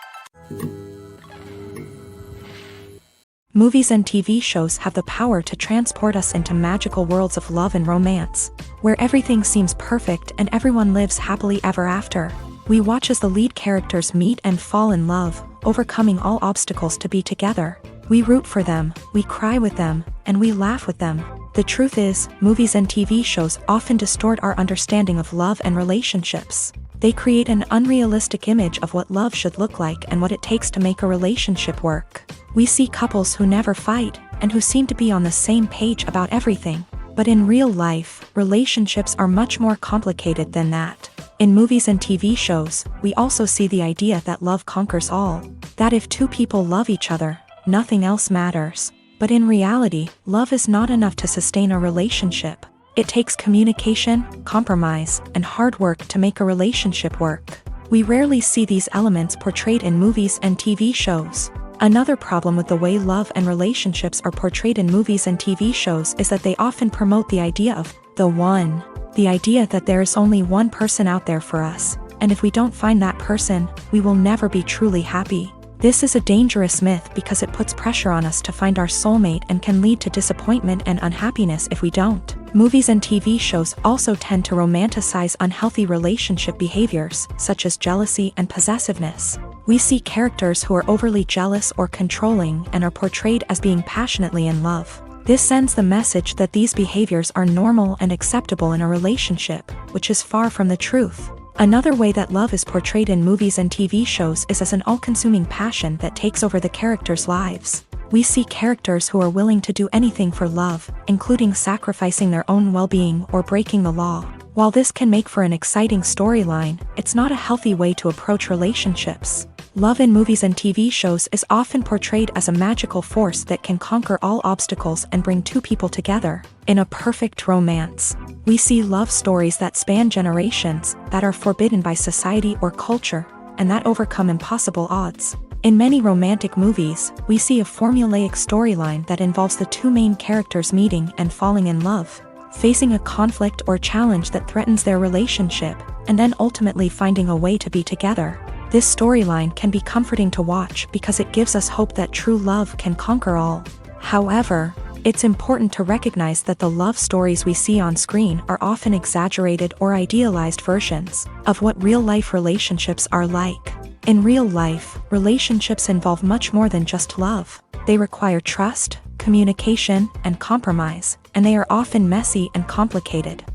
Movies and TV shows have the power to transport us into magical worlds of love and romance, where everything seems perfect and everyone lives happily ever after. We watch as the lead characters meet and fall in love, overcoming all obstacles to be together. We root for them, we cry with them, and we laugh with them. The truth is, movies and TV shows often distort our understanding of love and relationships. They create an unrealistic image of what love should look like and what it takes to make a relationship work. We see couples who never fight, and who seem to be on the same page about everything. But in real life, relationships are much more complicated than that. In movies and TV shows, we also see the idea that love conquers all. That if two people love each other, nothing else matters. But in reality, love is not enough to sustain a relationship. It takes communication, compromise, and hard work to make a relationship work. We rarely see these elements portrayed in movies and TV shows. Another problem with the way love and relationships are portrayed in movies and TV shows is that they often promote the idea of the one. The idea that there is only one person out there for us, and if we don't find that person, we will never be truly happy. This is a dangerous myth because it puts pressure on us to find our soulmate and can lead to disappointment and unhappiness if we don't. Movies and TV shows also tend to romanticize unhealthy relationship behaviors, such as jealousy and possessiveness. We see characters who are overly jealous or controlling and are portrayed as being passionately in love. This sends the message that these behaviors are normal and acceptable in a relationship, which is far from the truth. Another way that love is portrayed in movies and TV shows is as an all-consuming passion that takes over the characters' lives. We see characters who are willing to do anything for love, including sacrificing their own well-being or breaking the law. While this can make for an exciting storyline, it's not a healthy way to approach relationships. Love in movies and TV shows is often portrayed as a magical force that can conquer all obstacles and bring two people together. In a perfect romance, we see love stories that span generations, that are forbidden by society or culture, and that overcome impossible odds. In many romantic movies, we see a formulaic storyline that involves the two main characters meeting and falling in love, facing a conflict or challenge that threatens their relationship, and then ultimately finding a way to be together. This storyline can be comforting to watch because it gives us hope that true love can conquer all. However, it's important to recognize that the love stories we see on screen are often exaggerated or idealized versions of what real-life relationships are like. In real life, relationships involve much more than just love. They require trust, communication, and compromise, and they are often messy and complicated.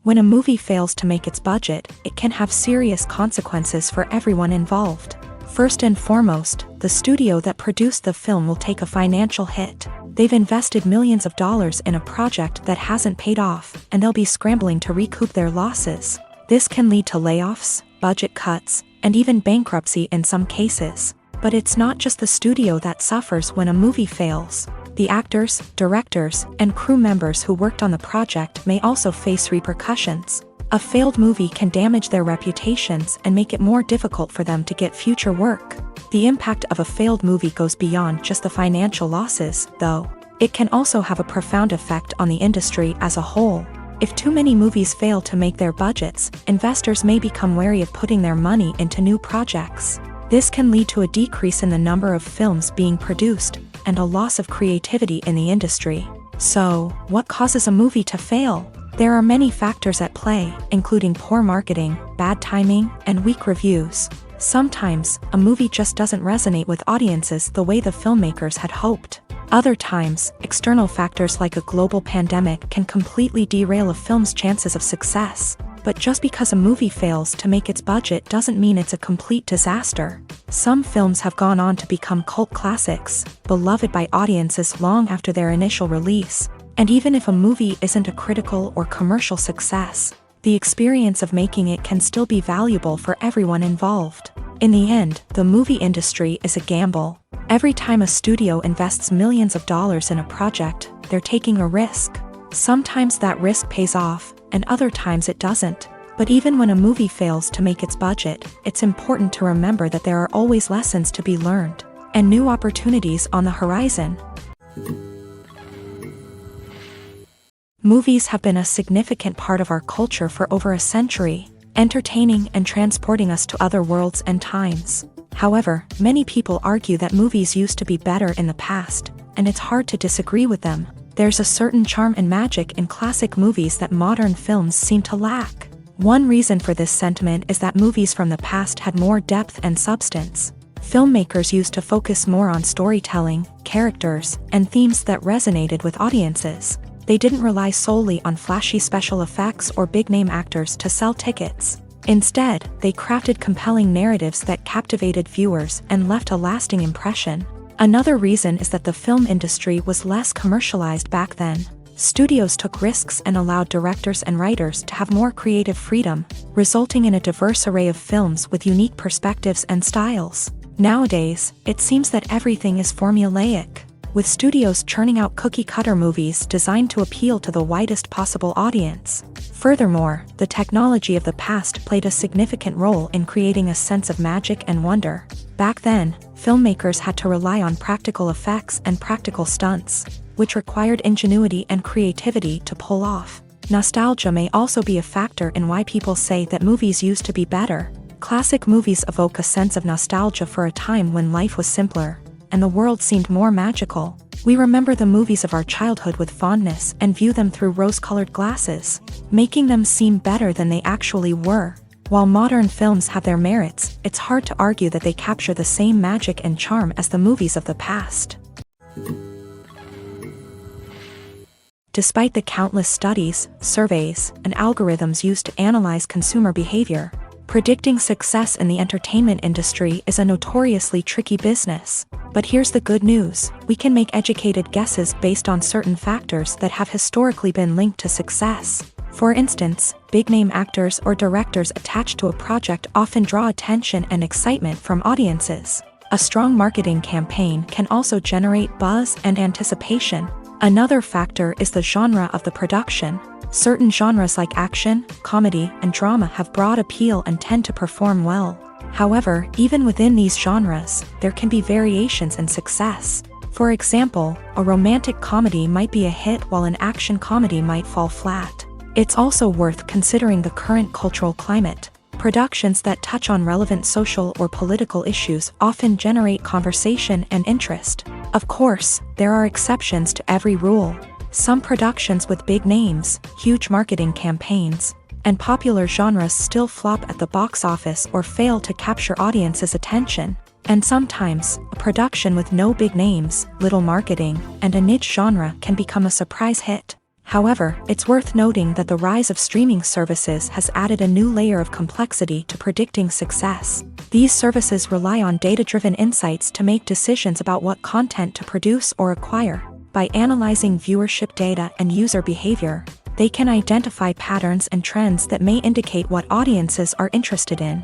When a movie fails to make its budget, it can have serious consequences for everyone involved. First and foremost, the studio that produced the film will take a financial hit. They've invested millions of dollars in a project that hasn't paid off, and they'll be scrambling to recoup their losses. This can lead to layoffs, budget cuts, and even bankruptcy in some cases. But it's not just the studio that suffers when a movie fails. The actors, directors, and crew members who worked on the project may also face repercussions. A failed movie can damage their reputations and make it more difficult for them to get future work. The impact of a failed movie goes beyond just the financial losses, though. It can also have a profound effect on the industry as a whole. If too many movies fail to make their budgets, investors may become wary of putting their money into new projects. This can lead to a decrease in the number of films being produced, and a loss of creativity in the industry. So, what causes a movie to fail? There are many factors at play, including poor marketing, bad timing, and weak reviews. Sometimes, a movie just doesn't resonate with audiences the way the filmmakers had hoped. Other times, external factors like a global pandemic can completely derail a film's chances of success. But just because a movie fails to make its budget doesn't mean it's a complete disaster. Some films have gone on to become cult classics, beloved by audiences long after their initial release. And even if a movie isn't a critical or commercial success, the experience of making it can still be valuable for everyone involved. In the end, the movie industry is a gamble. Every time a studio invests millions of dollars in a project, they're taking a risk. Sometimes that risk pays off, and other times it doesn't. But even when a movie fails to make its budget, it's important to remember that there are always lessons to be learned, and new opportunities on the horizon. Movies have been a significant part of our culture for over a century, entertaining and transporting us to other worlds and times. However, many people argue that movies used to be better in the past, and it's hard to disagree with them. There's a certain charm and magic in classic movies that modern films seem to lack. One reason for this sentiment is that movies from the past had more depth and substance. Filmmakers used to focus more on storytelling, characters, and themes that resonated with audiences. They didn't rely solely on flashy special effects or big-name actors to sell tickets. Instead, they crafted compelling narratives that captivated viewers and left a lasting impression. Another reason is that the film industry was less commercialized back then. Studios took risks and allowed directors and writers to have more creative freedom, resulting in a diverse array of films with unique perspectives and styles. Nowadays, it seems that everything is formulaic, with studios churning out cookie-cutter movies designed to appeal to the widest possible audience. Furthermore, the technology of the past played a significant role in creating a sense of magic and wonder. Back then, filmmakers had to rely on practical effects and practical stunts, which required ingenuity and creativity to pull off. Nostalgia may also be a factor in why people say that movies used to be better. Classic movies evoke a sense of nostalgia for a time when life was simpler, and the world seemed more magical. We remember the movies of our childhood with fondness and view them through rose-colored glasses, making them seem better than they actually were. While modern films have their merits, it's hard to argue that they capture the same magic and charm as the movies of the past. Despite the countless studies, surveys, and algorithms used to analyze consumer behavior, predicting success in the entertainment industry is a notoriously tricky business. But here's the good news: we can make educated guesses based on certain factors that have historically been linked to success. For instance, big-name actors or directors attached to a project often draw attention and excitement from audiences. A strong marketing campaign can also generate buzz and anticipation. Another factor is the genre of the production. Certain genres like action, comedy, and drama have broad appeal and tend to perform well. However, even within these genres, there can be variations in success. For example, a romantic comedy might be a hit while an action comedy might fall flat. It's also worth considering the current cultural climate. Productions that touch on relevant social or political issues often generate conversation and interest. Of course, there are exceptions to every rule. Some productions with big names, huge marketing campaigns, and popular genres still flop at the box office or fail to capture audiences' attention. And sometimes, a production with no big names, little marketing, and a niche genre can become a surprise hit. However, it's worth noting that the rise of streaming services has added a new layer of complexity to predicting success. These services rely on data-driven insights to make decisions about what content to produce or acquire. By analyzing viewership data and user behavior, they can identify patterns and trends that may indicate what audiences are interested in.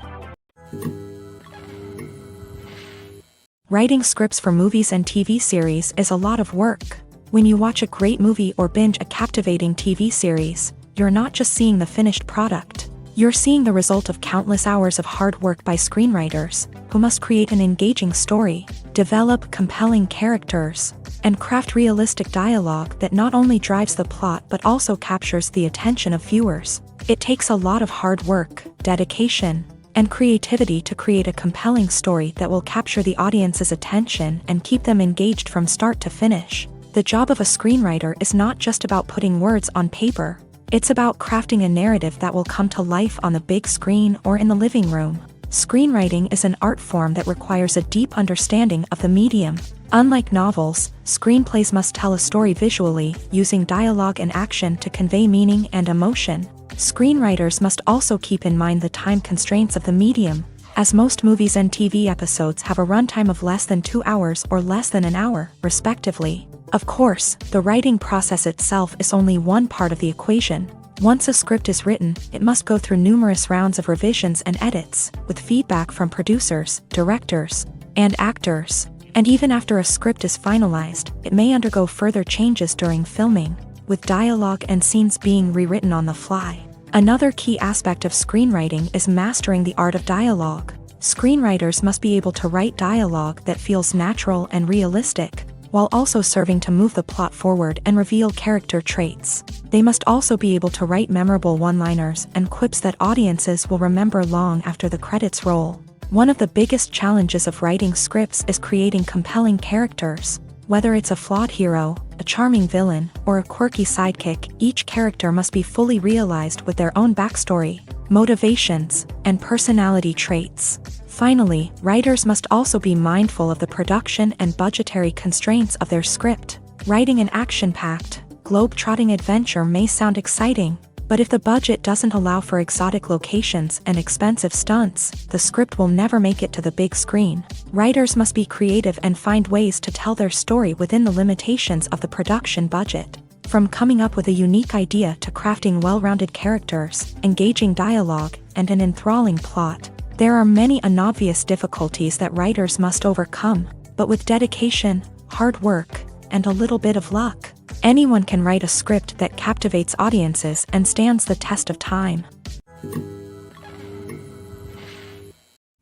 Writing scripts for movies and TV series is a lot of work. When you watch a great movie or binge a captivating TV series, you're not just seeing the finished product. You're seeing the result of countless hours of hard work by screenwriters, who must create an engaging story, develop compelling characters, and craft realistic dialogue that not only drives the plot but also captures the attention of viewers. It takes a lot of hard work, dedication, and creativity to create a compelling story that will capture the audience's attention and keep them engaged from start to finish. The job of a screenwriter is not just about putting words on paper. It's about crafting a narrative that will come to life on the big screen or in the living room. Screenwriting is an art form that requires a deep understanding of the medium. Unlike novels, screenplays must tell a story visually, using dialogue and action to convey meaning and emotion. Screenwriters must also keep in mind the time constraints of the medium, as most movies and TV episodes have a runtime of less than 2 hours or less than an hour, respectively. Of course, the writing process itself is only one part of the equation. Once a script is written, it must go through numerous rounds of revisions and edits, with feedback from producers, directors, and actors. And even after a script is finalized, it may undergo further changes during filming, with dialogue and scenes being rewritten on the fly. Another key aspect of screenwriting is mastering the art of dialogue. Screenwriters must be able to write dialogue that feels natural and realistic, while also serving to move the plot forward and reveal character traits. They must also be able to write memorable one-liners and quips that audiences will remember long after the credits roll. One of the biggest challenges of writing scripts is creating compelling characters. Whether it's a flawed hero, a charming villain, or a quirky sidekick, each character must be fully realized with their own backstory, motivations, and personality traits. Finally, writers must also be mindful of the production and budgetary constraints of their script. Writing an action-packed, globe-trotting adventure may sound exciting, but if the budget doesn't allow for exotic locations and expensive stunts, the script will never make it to the big screen. Writers must be creative and find ways to tell their story within the limitations of the production budget. From coming up with a unique idea to crafting well-rounded characters, engaging dialogue, and an enthralling plot, there are many unobvious difficulties that writers must overcome, but with dedication, hard work, and a little bit of luck, anyone can write a script that captivates audiences and stands the test of time.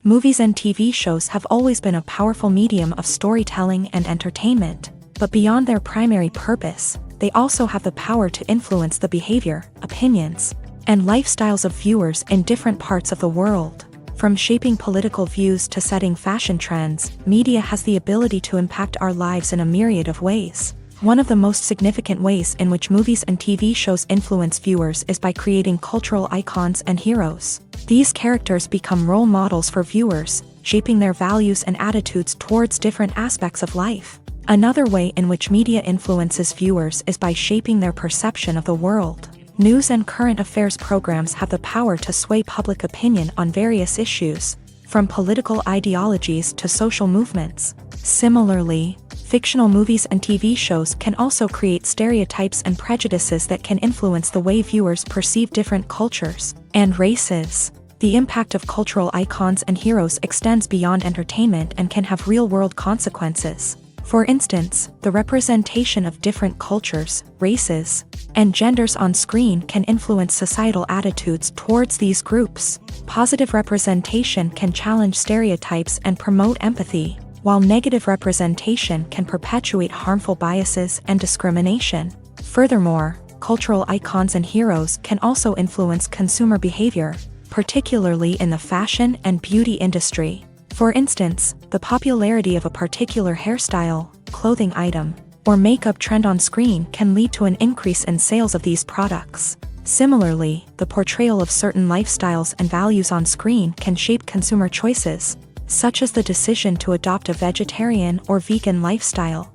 Movies and TV shows have always been a powerful medium of storytelling and entertainment, but beyond their primary purpose, they also have the power to influence the behavior, opinions, and lifestyles of viewers in different parts of the world. From shaping political views to setting fashion trends, media has the ability to impact our lives in a myriad of ways. One of the most significant ways in which movies and TV shows influence viewers is by creating cultural icons and heroes. These characters become role models for viewers, shaping their values and attitudes towards different aspects of life. Another way in which media influences viewers is by shaping their perception of the world. News and current affairs programs have the power to sway public opinion on various issues, from political ideologies to social movements. Similarly, fictional movies and TV shows can also create stereotypes and prejudices that can influence the way viewers perceive different cultures and races. The impact of cultural icons and heroes extends beyond entertainment and can have real-world consequences. For instance, the representation of different cultures, races, and genders on screen can influence societal attitudes towards these groups. Positive representation can challenge stereotypes and promote empathy, while negative representation can perpetuate harmful biases and discrimination. Furthermore, cultural icons and heroes can also influence consumer behavior, particularly in the fashion and beauty industry. For instance, the popularity of a particular hairstyle, clothing item, or makeup trend on screen can lead to an increase in sales of these products. Similarly, the portrayal of certain lifestyles and values on screen can shape consumer choices, such as the decision to adopt a vegetarian or vegan lifestyle.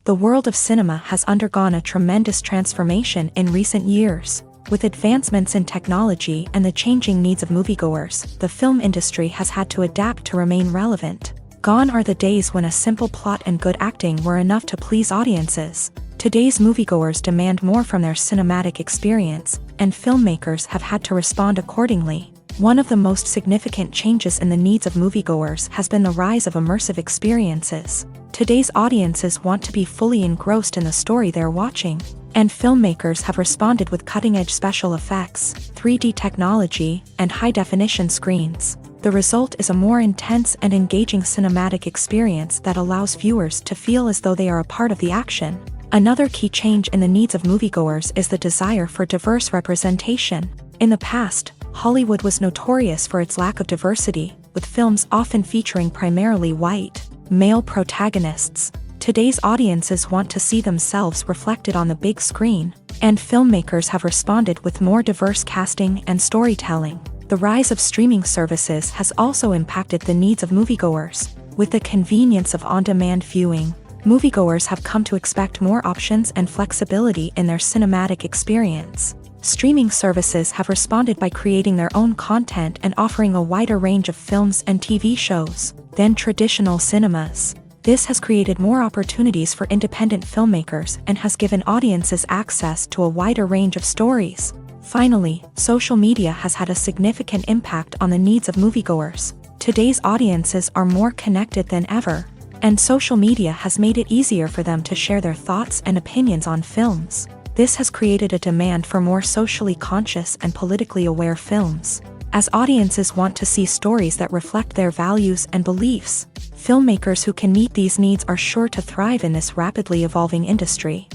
The world of cinema has undergone a tremendous transformation in recent years. With advancements in technology and the changing needs of moviegoers, the film industry has had to adapt to remain relevant. Gone are the days when a simple plot and good acting were enough to please audiences. Today's moviegoers demand more from their cinematic experience, and filmmakers have had to respond accordingly. One of the most significant changes in the needs of moviegoers has been the rise of immersive experiences. Today's audiences want to be fully engrossed in the story they're watching, and filmmakers have responded with cutting-edge special effects, 3D technology, and high-definition screens. The result is a more intense and engaging cinematic experience that allows viewers to feel as though they are a part of the action. Another key change in the needs of moviegoers is the desire for diverse representation. In the past, Hollywood was notorious for its lack of diversity, with films often featuring primarily white, male protagonists. Today's audiences want to see themselves reflected on the big screen, and filmmakers have responded with more diverse casting and storytelling. The rise of streaming services has also impacted the needs of moviegoers. With the convenience of on-demand viewing, moviegoers have come to expect more options and flexibility in their cinematic experience. Streaming services have responded by creating their own content and offering a wider range of films and TV shows than traditional cinemas. This has created more opportunities for independent filmmakers and has given audiences access to a wider range of stories. Finally, social media has had a significant impact on the needs of moviegoers. Today's audiences are more connected than ever, and social media has made it easier for them to share their thoughts and opinions on films. This has created a demand for more socially conscious and politically aware films. As audiences want to see stories that reflect their values and beliefs, filmmakers who can meet these needs are sure to thrive in this rapidly evolving industry.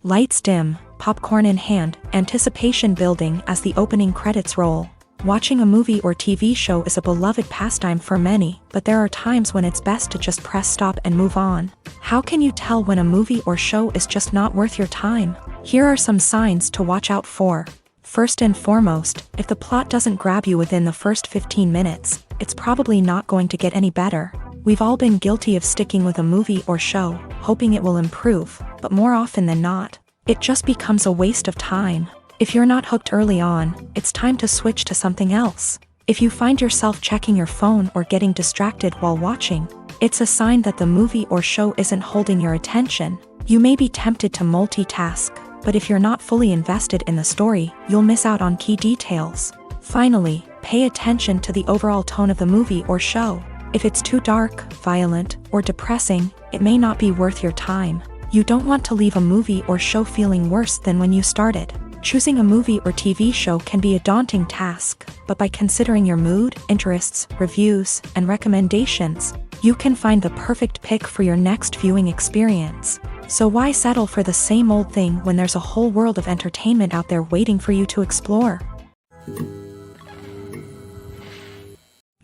Lights dim, popcorn in hand, anticipation building as the opening credits roll. Watching a movie or TV show is a beloved pastime for many, but there are times when it's best to just press stop and move on. How can you tell when a movie or show is just not worth your time? Here are some signs to watch out for. First and foremost, if the plot doesn't grab you within the first 15 minutes, it's probably not going to get any better. We've all been guilty of sticking with a movie or show, hoping it will improve, but more often than not, it just becomes a waste of time. If you're not hooked early on, it's time to switch to something else. If you find yourself checking your phone or getting distracted while watching, it's a sign that the movie or show isn't holding your attention. You may be tempted to multitask, but if you're not fully invested in the story, you'll miss out on key details. Finally, pay attention to the overall tone of the movie or show. If it's too dark, violent, or depressing, it may not be worth your time. You don't want to leave a movie or show feeling worse than when you started. Choosing a movie or TV show can be a daunting task, but by considering your mood, interests, reviews, and recommendations, you can find the perfect pick for your next viewing experience. So why settle for the same old thing when there's a whole world of entertainment out there waiting for you to explore?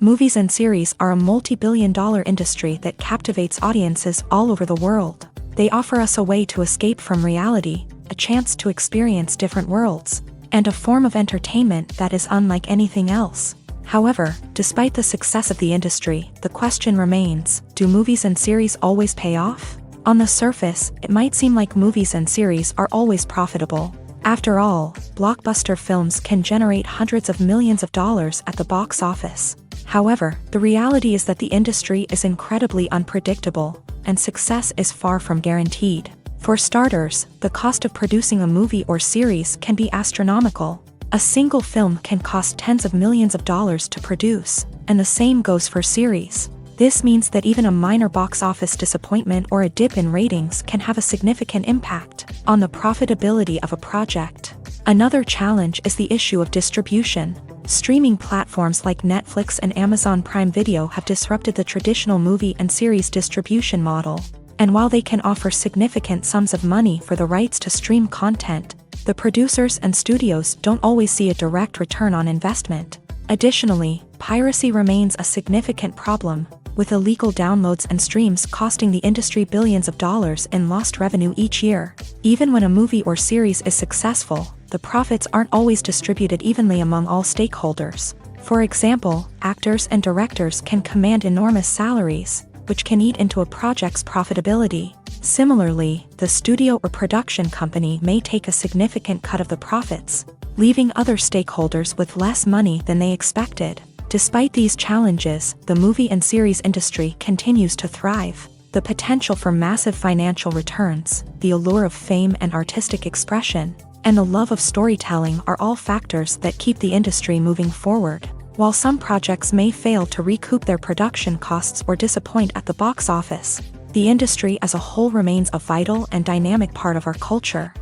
Movies and series are a multi-billion-dollar industry that captivates audiences all over the world. They offer us a way to escape from reality, a chance to experience different worlds, and a form of entertainment that is unlike anything else. However, despite the success of the industry, the question remains, do movies and series always pay off? On the surface, it might seem like movies and series are always profitable. After all, blockbuster films can generate hundreds of millions of dollars at the box office. However, the reality is that the industry is incredibly unpredictable, and success is far from guaranteed. For starters, the cost of producing a movie or series can be astronomical. A single film can cost tens of millions of dollars to produce, and the same goes for series. This means that even a minor box office disappointment or a dip in ratings can have a significant impact on the profitability of a project. Another challenge is the issue of distribution. Streaming platforms like Netflix and Amazon Prime Video have disrupted the traditional movie and series distribution model. And while they can offer significant sums of money for the rights to stream content, the producers and studios don't always see a direct return on investment. Additionally, piracy remains a significant problem, with illegal downloads and streams costing the industry billions of dollars in lost revenue each year. Even when a movie or series is successful, the profits aren't always distributed evenly among all stakeholders. For example, actors and directors can command enormous salaries, which can eat into a project's profitability. Similarly, the studio or production company may take a significant cut of the profits, leaving other stakeholders with less money than they expected. Despite these challenges, the movie and series industry continues to thrive. The potential for massive financial returns, the allure of fame and artistic expression, and the love of storytelling are all factors that keep the industry moving forward. While some projects may fail to recoup their production costs or disappoint at the box office, the industry as a whole remains a vital and dynamic part of our culture.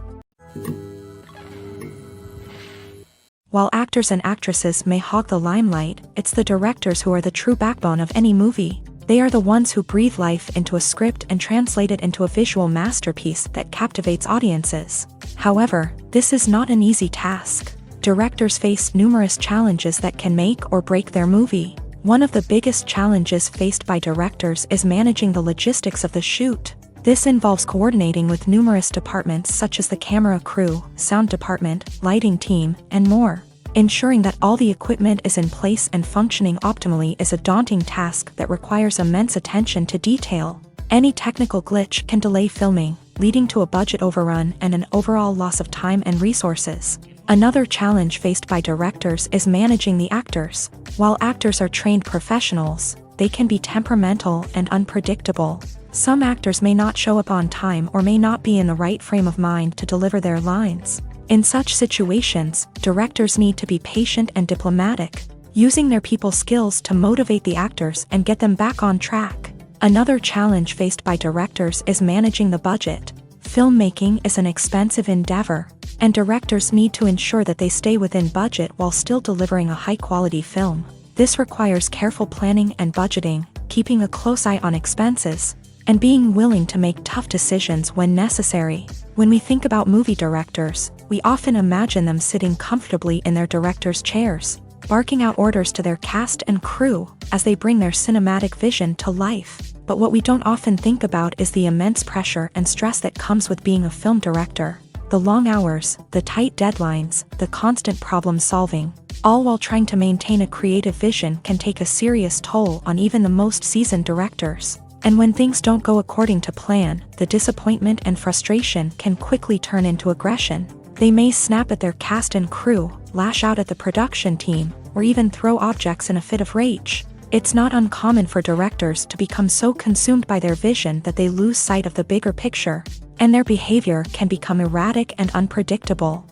While actors and actresses may hog the limelight, it's the directors who are the true backbone of any movie. They are the ones who breathe life into a script and translate it into a visual masterpiece that captivates audiences. However, this is not an easy task. Directors face numerous challenges that can make or break their movie. One of the biggest challenges faced by directors is managing the logistics of the shoot. This involves coordinating with numerous departments such as the camera crew, sound department, lighting team, and more. Ensuring that all the equipment is in place and functioning optimally is a daunting task that requires immense attention to detail. Any technical glitch can delay filming, leading to a budget overrun and an overall loss of time and resources. Another challenge faced by directors is managing the actors. While actors are trained professionals, they can be temperamental and unpredictable. Some actors may not show up on time or may not be in the right frame of mind to deliver their lines. In such situations, directors need to be patient and diplomatic, using their people skills to motivate the actors and get them back on track. Another challenge faced by directors is managing the budget. Filmmaking is an expensive endeavor, and directors need to ensure that they stay within budget while still delivering a high-quality film. This requires careful planning and budgeting, keeping a close eye on expenses, and being willing to make tough decisions when necessary. When we think about movie directors, we often imagine them sitting comfortably in their director's chairs, barking out orders to their cast and crew as they bring their cinematic vision to life. But what we don't often think about is the immense pressure and stress that comes with being a film director. The long hours, the tight deadlines, the constant problem solving, all while trying to maintain a creative vision can take a serious toll on even the most seasoned directors. And when things don't go according to plan, the disappointment and frustration can quickly turn into aggression. They may snap at their cast and crew, lash out at the production team, or even throw objects in a fit of rage. It's not uncommon for directors to become so consumed by their vision that they lose sight of the bigger picture, and their behavior can become erratic and unpredictable.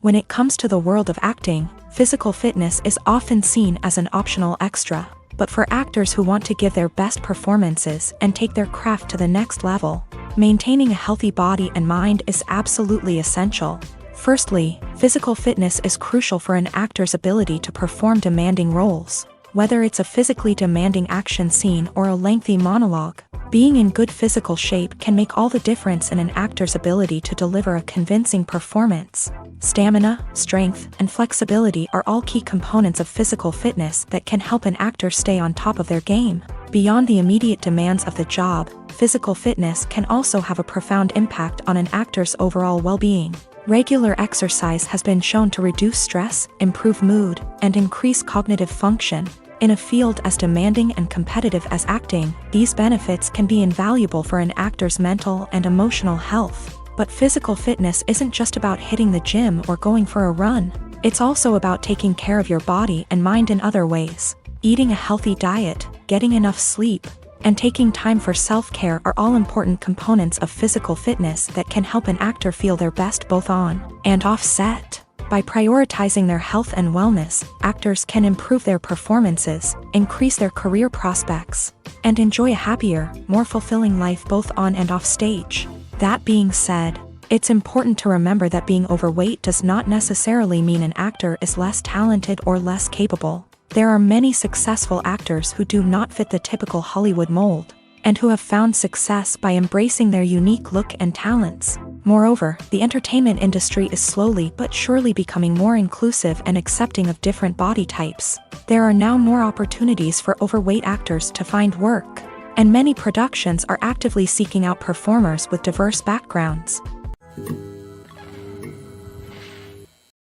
When it comes to the world of acting, physical fitness is often seen as an optional extra. But for actors who want to give their best performances and take their craft to the next level, maintaining a healthy body and mind is absolutely essential. Firstly, physical fitness is crucial for an actor's ability to perform demanding roles. Whether it's a physically demanding action scene or a lengthy monologue, being in good physical shape can make all the difference in an actor's ability to deliver a convincing performance. Stamina, strength, and flexibility are all key components of physical fitness that can help an actor stay on top of their game. Beyond the immediate demands of the job, physical fitness can also have a profound impact on an actor's overall well-being. Regular exercise has been shown to reduce stress, improve mood, and increase cognitive function. In a field as demanding and competitive as acting, these benefits can be invaluable for an actor's mental and emotional health. But physical fitness isn't just about hitting the gym or going for a run. It's also about taking care of your body and mind in other ways. Eating a healthy diet, getting enough sleep, and taking time for self-care are all important components of physical fitness that can help an actor feel their best both on and off set. By prioritizing their health and wellness, actors can improve their performances, increase their career prospects, and enjoy a happier, more fulfilling life both on and off stage. That being said, it's important to remember that being overweight does not necessarily mean an actor is less talented or less capable. There are many successful actors who do not fit the typical Hollywood mold, and who have found success by embracing their unique look and talents. Moreover, the entertainment industry is slowly but surely becoming more inclusive and accepting of different body types. There are now more opportunities for overweight actors to find work, and many productions are actively seeking out performers with diverse backgrounds.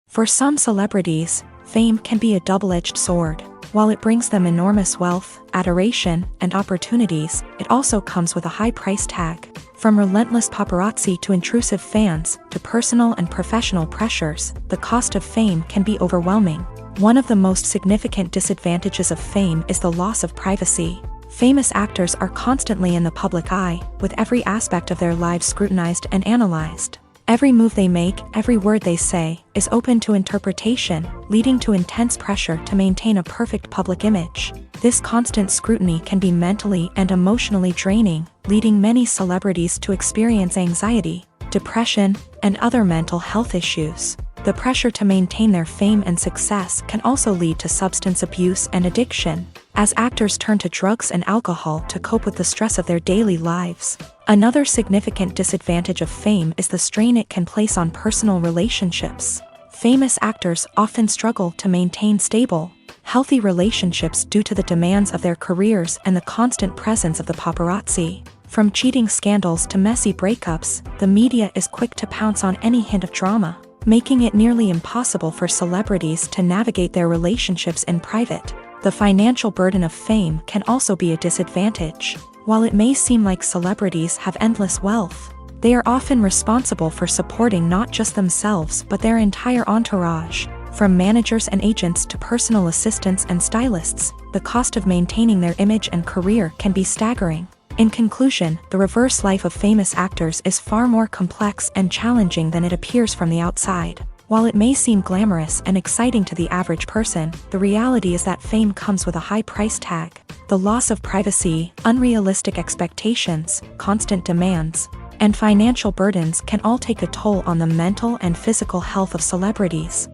For some celebrities, fame can be a double-edged sword. While it brings them enormous wealth, adoration, and opportunities, it also comes with a high price tag. From relentless paparazzi to intrusive fans, to personal and professional pressures, the cost of fame can be overwhelming. One of the most significant disadvantages of fame is the loss of privacy. Famous actors are constantly in the public eye, with every aspect of their lives scrutinized and analyzed. Every move they make, every word they say, is open to interpretation, leading to intense pressure to maintain a perfect public image. This constant scrutiny can be mentally and emotionally draining, leading many celebrities to experience anxiety, depression, and other mental health issues. The pressure to maintain their fame and success can also lead to substance abuse and addiction, as actors turn to drugs and alcohol to cope with the stress of their daily lives. Another significant disadvantage of fame is the strain it can place on personal relationships. Famous actors often struggle to maintain stable, healthy relationships due to the demands of their careers and the constant presence of the paparazzi. From cheating scandals to messy breakups, the media is quick to pounce on any hint of drama, making it nearly impossible for celebrities to navigate their relationships in private. The financial burden of fame can also be a disadvantage. While it may seem like celebrities have endless wealth, they are often responsible for supporting not just themselves but their entire entourage. From managers and agents to personal assistants and stylists, the cost of maintaining their image and career can be staggering. In conclusion, the reverse life of famous actors is far more complex and challenging than it appears from the outside. While it may seem glamorous and exciting to the average person, the reality is that fame comes with a high price tag. The loss of privacy, unrealistic expectations, constant demands, and financial burdens can all take a toll on the mental and physical health of celebrities.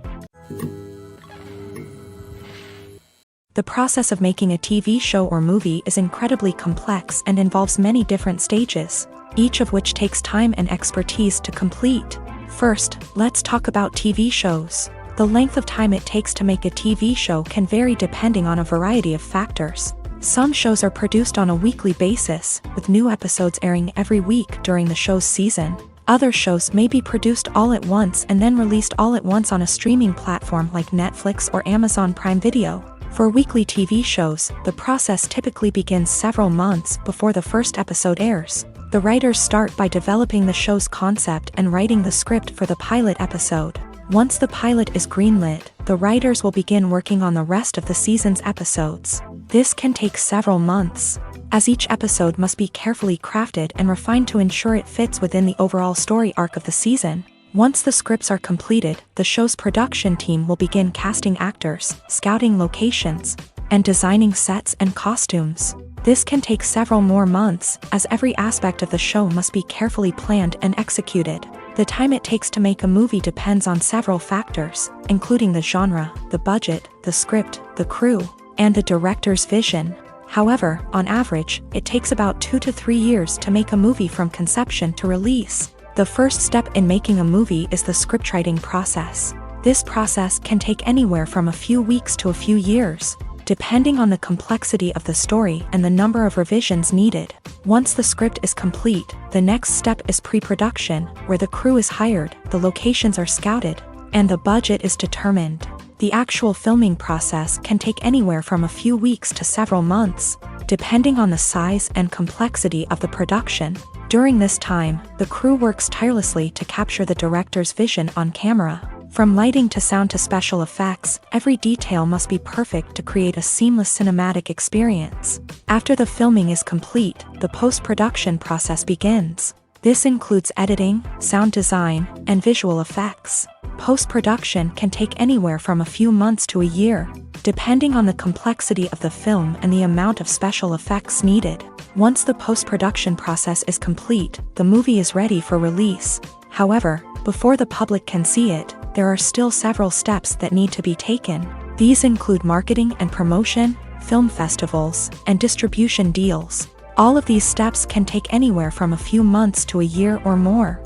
The process of making a TV show or movie is incredibly complex and involves many different stages, each of which takes time and expertise to complete. First, let's talk about TV shows. The length of time it takes to make a TV show can vary depending on a variety of factors. Some shows are produced on a weekly basis, with new episodes airing every week during the show's season. Other shows may be produced all at once and then released all at once on a streaming platform like Netflix or Amazon Prime Video. For weekly TV shows, the process typically begins several months before the first episode airs. The writers start by developing the show's concept and writing the script for the pilot episode. Once the pilot is greenlit, the writers will begin working on the rest of the season's episodes. This can take several months, as each episode must be carefully crafted and refined to ensure it fits within the overall story arc of the season. Once the scripts are completed, the show's production team will begin casting actors, scouting locations, and designing sets and costumes. This can take several more months, as every aspect of the show must be carefully planned and executed. The time it takes to make a movie depends on several factors, including the genre, the budget, the script, the crew, and the director's vision. However, on average, it takes about 2 to 3 years to make a movie from conception to release. The first step in making a movie is the scriptwriting process. This process can take anywhere from a few weeks to a few years, depending on the complexity of the story and the number of revisions needed. Once the script is complete, the next step is pre-production, where the crew is hired, the locations are scouted, and the budget is determined. The actual filming process can take anywhere from a few weeks to several months, depending on the size and complexity of the production. During this time, the crew works tirelessly to capture the director's vision on camera. From lighting to sound to special effects, every detail must be perfect to create a seamless cinematic experience. After the filming is complete, the post-production process begins. This includes editing, sound design, and visual effects. Post-production can take anywhere from a few months to a year, depending on the complexity of the film and the amount of special effects needed. Once the post-production process is complete, the movie is ready for release. However, before the public can see it, there are still several steps that need to be taken. These include marketing and promotion, film festivals, and distribution deals. All of these steps can take anywhere from a few months to a year or more.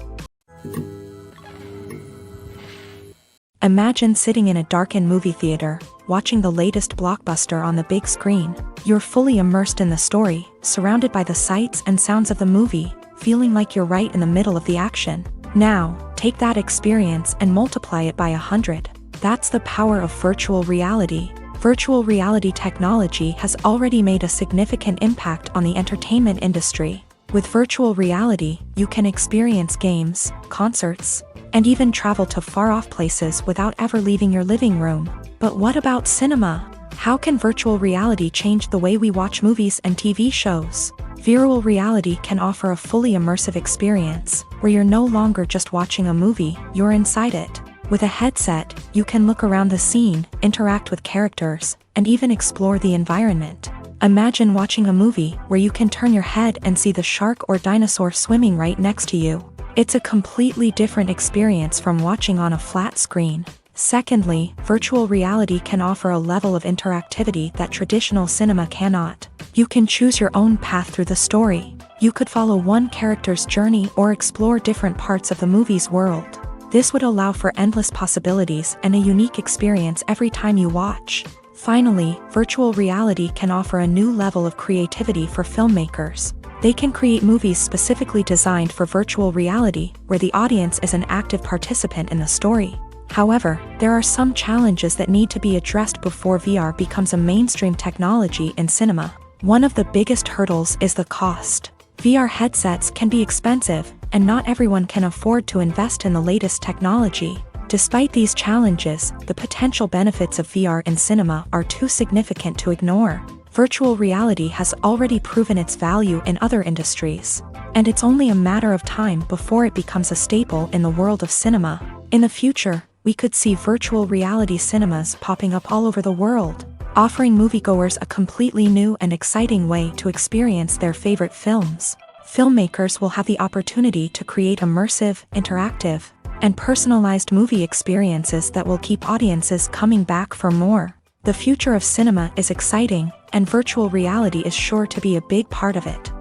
Imagine sitting in a darkened movie theater, watching the latest blockbuster on the big screen. You're fully immersed in the story, surrounded by the sights and sounds of the movie, feeling like you're right in the middle of the action. Now, take that experience and multiply it by 100. That's the power of virtual reality. Virtual reality technology has already made a significant impact on the entertainment industry. With virtual reality, you can experience games, concerts, and even travel to far-off places without ever leaving your living room. But what about cinema? How can virtual reality change the way we watch movies and TV shows? Virtual reality can offer a fully immersive experience, where you're no longer just watching a movie, you're inside it. With a headset, you can look around the scene, interact with characters, and even explore the environment. Imagine watching a movie where you can turn your head and see the shark or dinosaur swimming right next to you. It's a completely different experience from watching on a flat screen. Secondly, virtual reality can offer a level of interactivity that traditional cinema cannot. You can choose your own path through the story. You could follow one character's journey or explore different parts of the movie's world. This would allow for endless possibilities and a unique experience every time you watch. Finally, virtual reality can offer a new level of creativity for filmmakers. They can create movies specifically designed for virtual reality, where the audience is an active participant in the story. However, there are some challenges that need to be addressed before VR becomes a mainstream technology in cinema. One of the biggest hurdles is the cost. VR headsets can be expensive, and not everyone can afford to invest in the latest technology. Despite these challenges, the potential benefits of VR in cinema are too significant to ignore. Virtual reality has already proven its value in other industries, and it's only a matter of time before it becomes a staple in the world of cinema. In the future, we could see virtual reality cinemas popping up all over the world, offering moviegoers a completely new and exciting way to experience their favorite films. Filmmakers will have the opportunity to create immersive, interactive, and personalized movie experiences that will keep audiences coming back for more. The future of cinema is exciting, and virtual reality is sure to be a big part of it.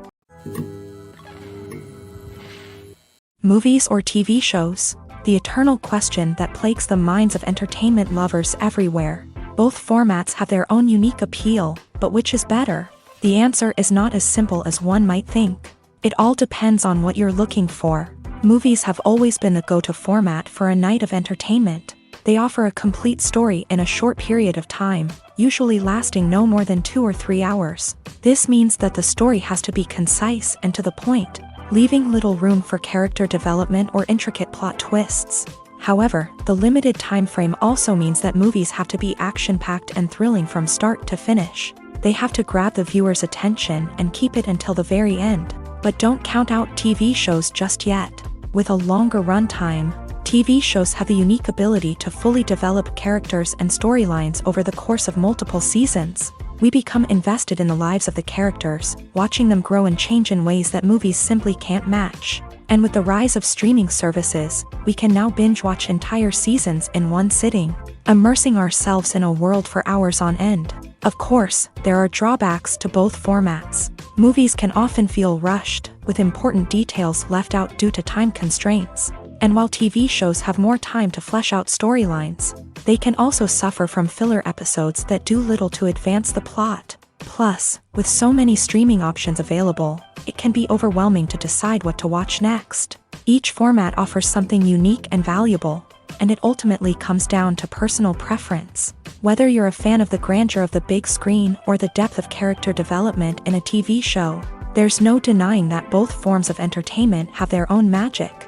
Movies or TV shows? The eternal question that plagues the minds of entertainment lovers everywhere. Both formats have their own unique appeal, but which is better? The answer is not as simple as one might think. It all depends on what you're looking for. Movies have always been the go-to format for a night of entertainment. They offer a complete story in a short period of time, usually lasting no more than 2 or 3 hours. This means that the story has to be concise and to the point, leaving little room for character development or intricate plot twists. However, the limited time frame also means that movies have to be action-packed and thrilling from start to finish. They have to grab the viewer's attention and keep it until the very end. But don't count out TV shows just yet. With a longer runtime, TV shows have the unique ability to fully develop characters and storylines over the course of multiple seasons. We become invested in the lives of the characters, watching them grow and change in ways that movies simply can't match. And with the rise of streaming services, we can now binge-watch entire seasons in one sitting, immersing ourselves in a world for hours on end. Of course, there are drawbacks to both formats. Movies can often feel rushed, with important details left out due to time constraints. And while TV shows have more time to flesh out storylines, they can also suffer from filler episodes that do little to advance the plot. Plus, with so many streaming options available, it can be overwhelming to decide what to watch next. Each format offers something unique and valuable, and it ultimately comes down to personal preference. Whether you're a fan of the grandeur of the big screen or the depth of character development in a TV show, there's no denying that both forms of entertainment have their own magic.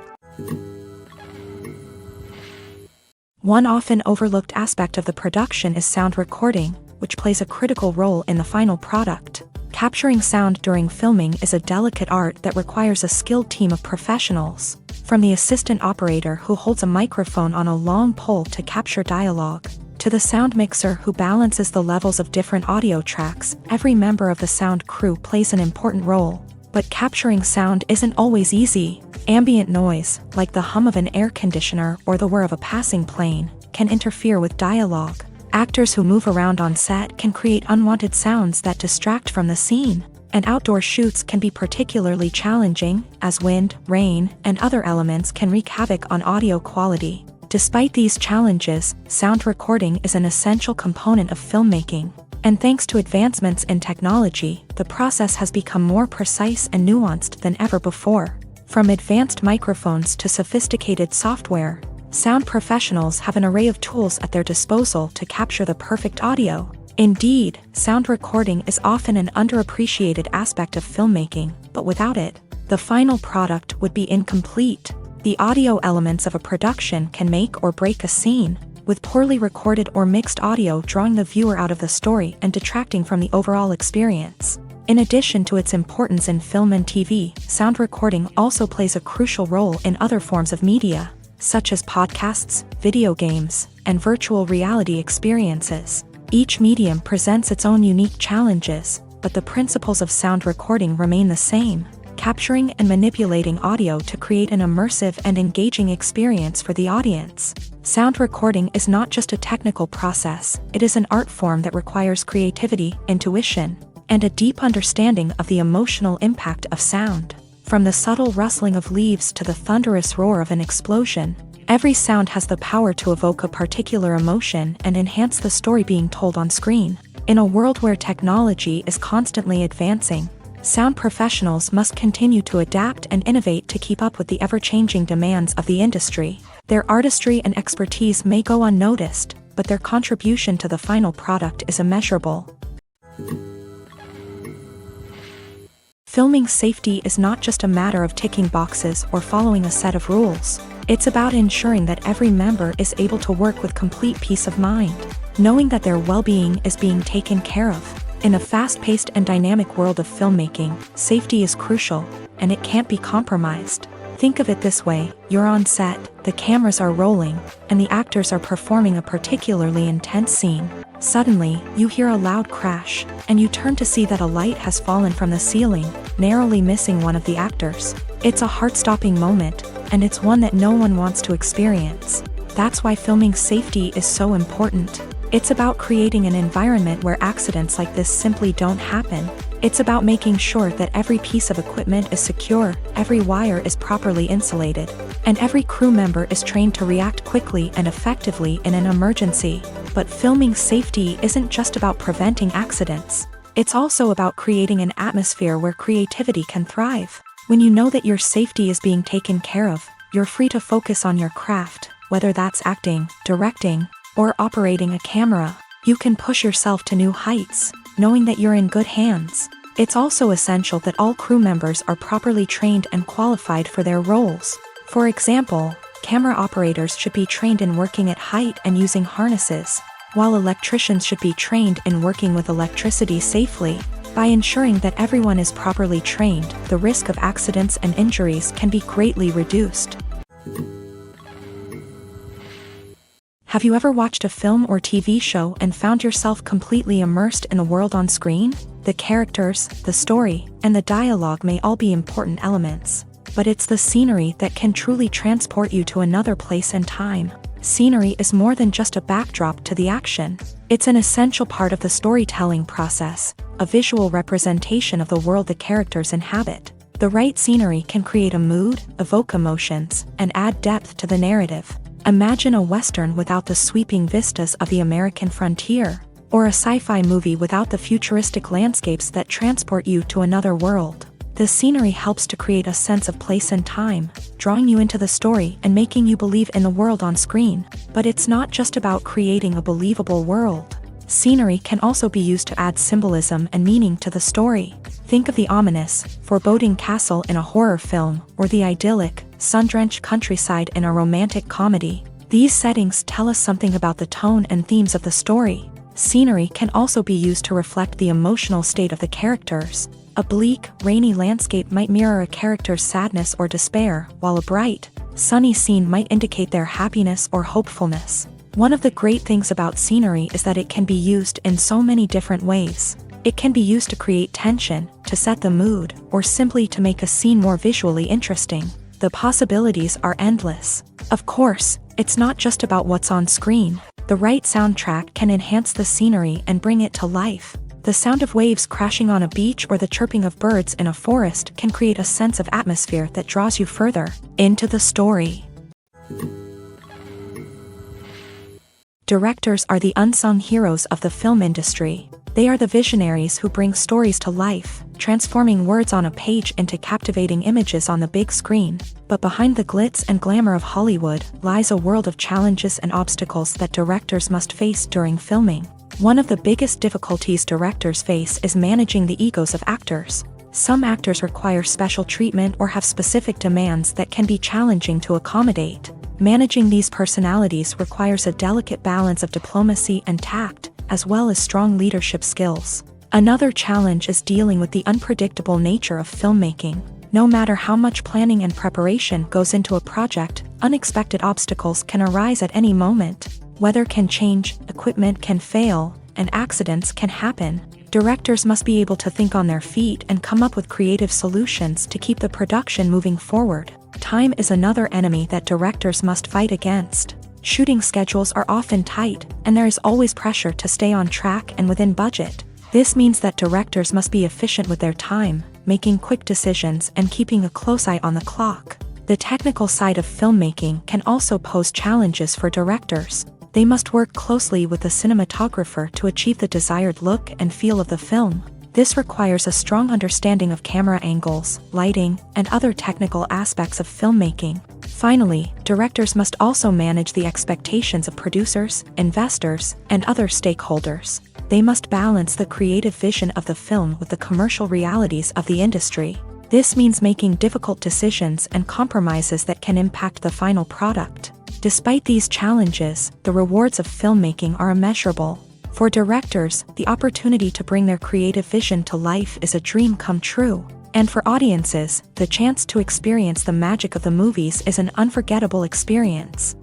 One often overlooked aspect of the production is sound recording, which plays a critical role in the final product. Capturing sound during filming is a delicate art that requires a skilled team of professionals. From the assistant operator who holds a microphone on a long pole to capture dialogue, to the sound mixer who balances the levels of different audio tracks, every member of the sound crew plays an important role. But capturing sound isn't always easy. Ambient noise, like the hum of an air conditioner or the whir of a passing plane, can interfere with dialogue. Actors who move around on set can create unwanted sounds that distract from the scene. And outdoor shoots can be particularly challenging, as wind, rain, and other elements can wreak havoc on audio quality. Despite these challenges, sound recording is an essential component of filmmaking. And thanks to advancements in technology, the process has become more precise and nuanced than ever before. From advanced microphones to sophisticated software, sound professionals have an array of tools at their disposal to capture the perfect audio. Indeed, sound recording is often an underappreciated aspect of filmmaking, but without it, the final product would be incomplete. The audio elements of a production can make or break a scene, with poorly recorded or mixed audio drawing the viewer out of the story and detracting from the overall experience. In addition to its importance in film and TV, sound recording also plays a crucial role in other forms of media, such as podcasts, video games, and virtual reality experiences. Each medium presents its own unique challenges, but the principles of sound recording remain the same: capturing and manipulating audio to create an immersive and engaging experience for the audience. Sound recording is not just a technical process, it is an art form that requires creativity, intuition, and a deep understanding of the emotional impact of sound. From the subtle rustling of leaves to the thunderous roar of an explosion, every sound has the power to evoke a particular emotion and enhance the story being told on screen. In a world where technology is constantly advancing, sound professionals must continue to adapt and innovate to keep up with the ever-changing demands of the industry. Their artistry and expertise may go unnoticed, but their contribution to the final product is immeasurable. Filming safety is not just a matter of ticking boxes or following a set of rules. It's about ensuring that every member is able to work with complete peace of mind, knowing that their well-being is being taken care of. In a fast-paced and dynamic world of filmmaking, safety is crucial, and it can't be compromised. Think of it this way: you're on set, the cameras are rolling, and the actors are performing a particularly intense scene. Suddenly, you hear a loud crash, and you turn to see that a light has fallen from the ceiling, narrowly missing one of the actors. It's a heart-stopping moment, and it's one that no one wants to experience. That's why filming safety is so important. It's about creating an environment where accidents like this simply don't happen. It's about making sure that every piece of equipment is secure, every wire is properly insulated, and every crew member is trained to react quickly and effectively in an emergency. But filming safety isn't just about preventing accidents. It's also about creating an atmosphere where creativity can thrive. When you know that your safety is being taken care of, you're free to focus on your craft, whether that's acting, directing, or operating a camera. You can push yourself to new heights, knowing that you're in good hands. It's also essential that all crew members are properly trained and qualified for their roles. For example, camera operators should be trained in working at height and using harnesses, while electricians should be trained in working with electricity safely. By ensuring that everyone is properly trained, the risk of accidents and injuries can be greatly reduced. Have you ever watched a film or TV show and found yourself completely immersed in the world on screen? The characters, the story, and the dialogue may all be important elements, but it's the scenery that can truly transport you to another place and time. Scenery is more than just a backdrop to the action. It's an essential part of the storytelling process, a visual representation of the world the characters inhabit. The right scenery can create a mood, evoke emotions, and add depth to the narrative. Imagine a Western without the sweeping vistas of the American frontier, or a sci-fi movie without the futuristic landscapes that transport you to another world. The scenery helps to create a sense of place and time, drawing you into the story and making you believe in the world on screen. But it's not just about creating a believable world. Scenery can also be used to add symbolism and meaning to the story. Think of the ominous, foreboding castle in a horror film, or the idyllic, sun-drenched countryside in a romantic comedy. These settings tell us something about the tone and themes of the story. Scenery can also be used to reflect the emotional state of the characters. A bleak, rainy landscape might mirror a character's sadness or despair, while a bright, sunny scene might indicate their happiness or hopefulness. One of the great things about scenery is that it can be used in so many different ways. It can be used to create tension, to set the mood, or simply to make a scene more visually interesting. The possibilities are endless. Of course, it's not just about what's on screen. The right soundtrack can enhance the scenery and bring it to life. The sound of waves crashing on a beach or the chirping of birds in a forest can create a sense of atmosphere that draws you further into the story. Directors are the unsung heroes of the film industry. They are the visionaries who bring stories to life, transforming words on a page into captivating images on the big screen. But behind the glitz and glamour of Hollywood lies a world of challenges and obstacles that directors must face during filming. One of the biggest difficulties directors face is managing the egos of actors. Some actors require special treatment or have specific demands that can be challenging to accommodate. Managing these personalities requires a delicate balance of diplomacy and tact, as well as strong leadership skills. Another challenge is dealing with the unpredictable nature of filmmaking. No matter how much planning and preparation goes into a project, unexpected obstacles can arise at any moment. Weather can change, equipment can fail, and accidents can happen. Directors must be able to think on their feet and come up with creative solutions to keep the production moving forward. Time is another enemy that directors must fight against. Shooting schedules are often tight, and there is always pressure to stay on track and within budget. This means that directors must be efficient with their time, making quick decisions and keeping a close eye on the clock. The technical side of filmmaking can also pose challenges for directors. They must work closely with the cinematographer to achieve the desired look and feel of the film. This requires a strong understanding of camera angles, lighting, and other technical aspects of filmmaking. Finally, directors must also manage the expectations of producers, investors, and other stakeholders. They must balance the creative vision of the film with the commercial realities of the industry. This means making difficult decisions and compromises that can impact the final product. Despite these challenges, the rewards of filmmaking are immeasurable. For directors, the opportunity to bring their creative vision to life is a dream come true. And for audiences, the chance to experience the magic of the movies is an unforgettable experience.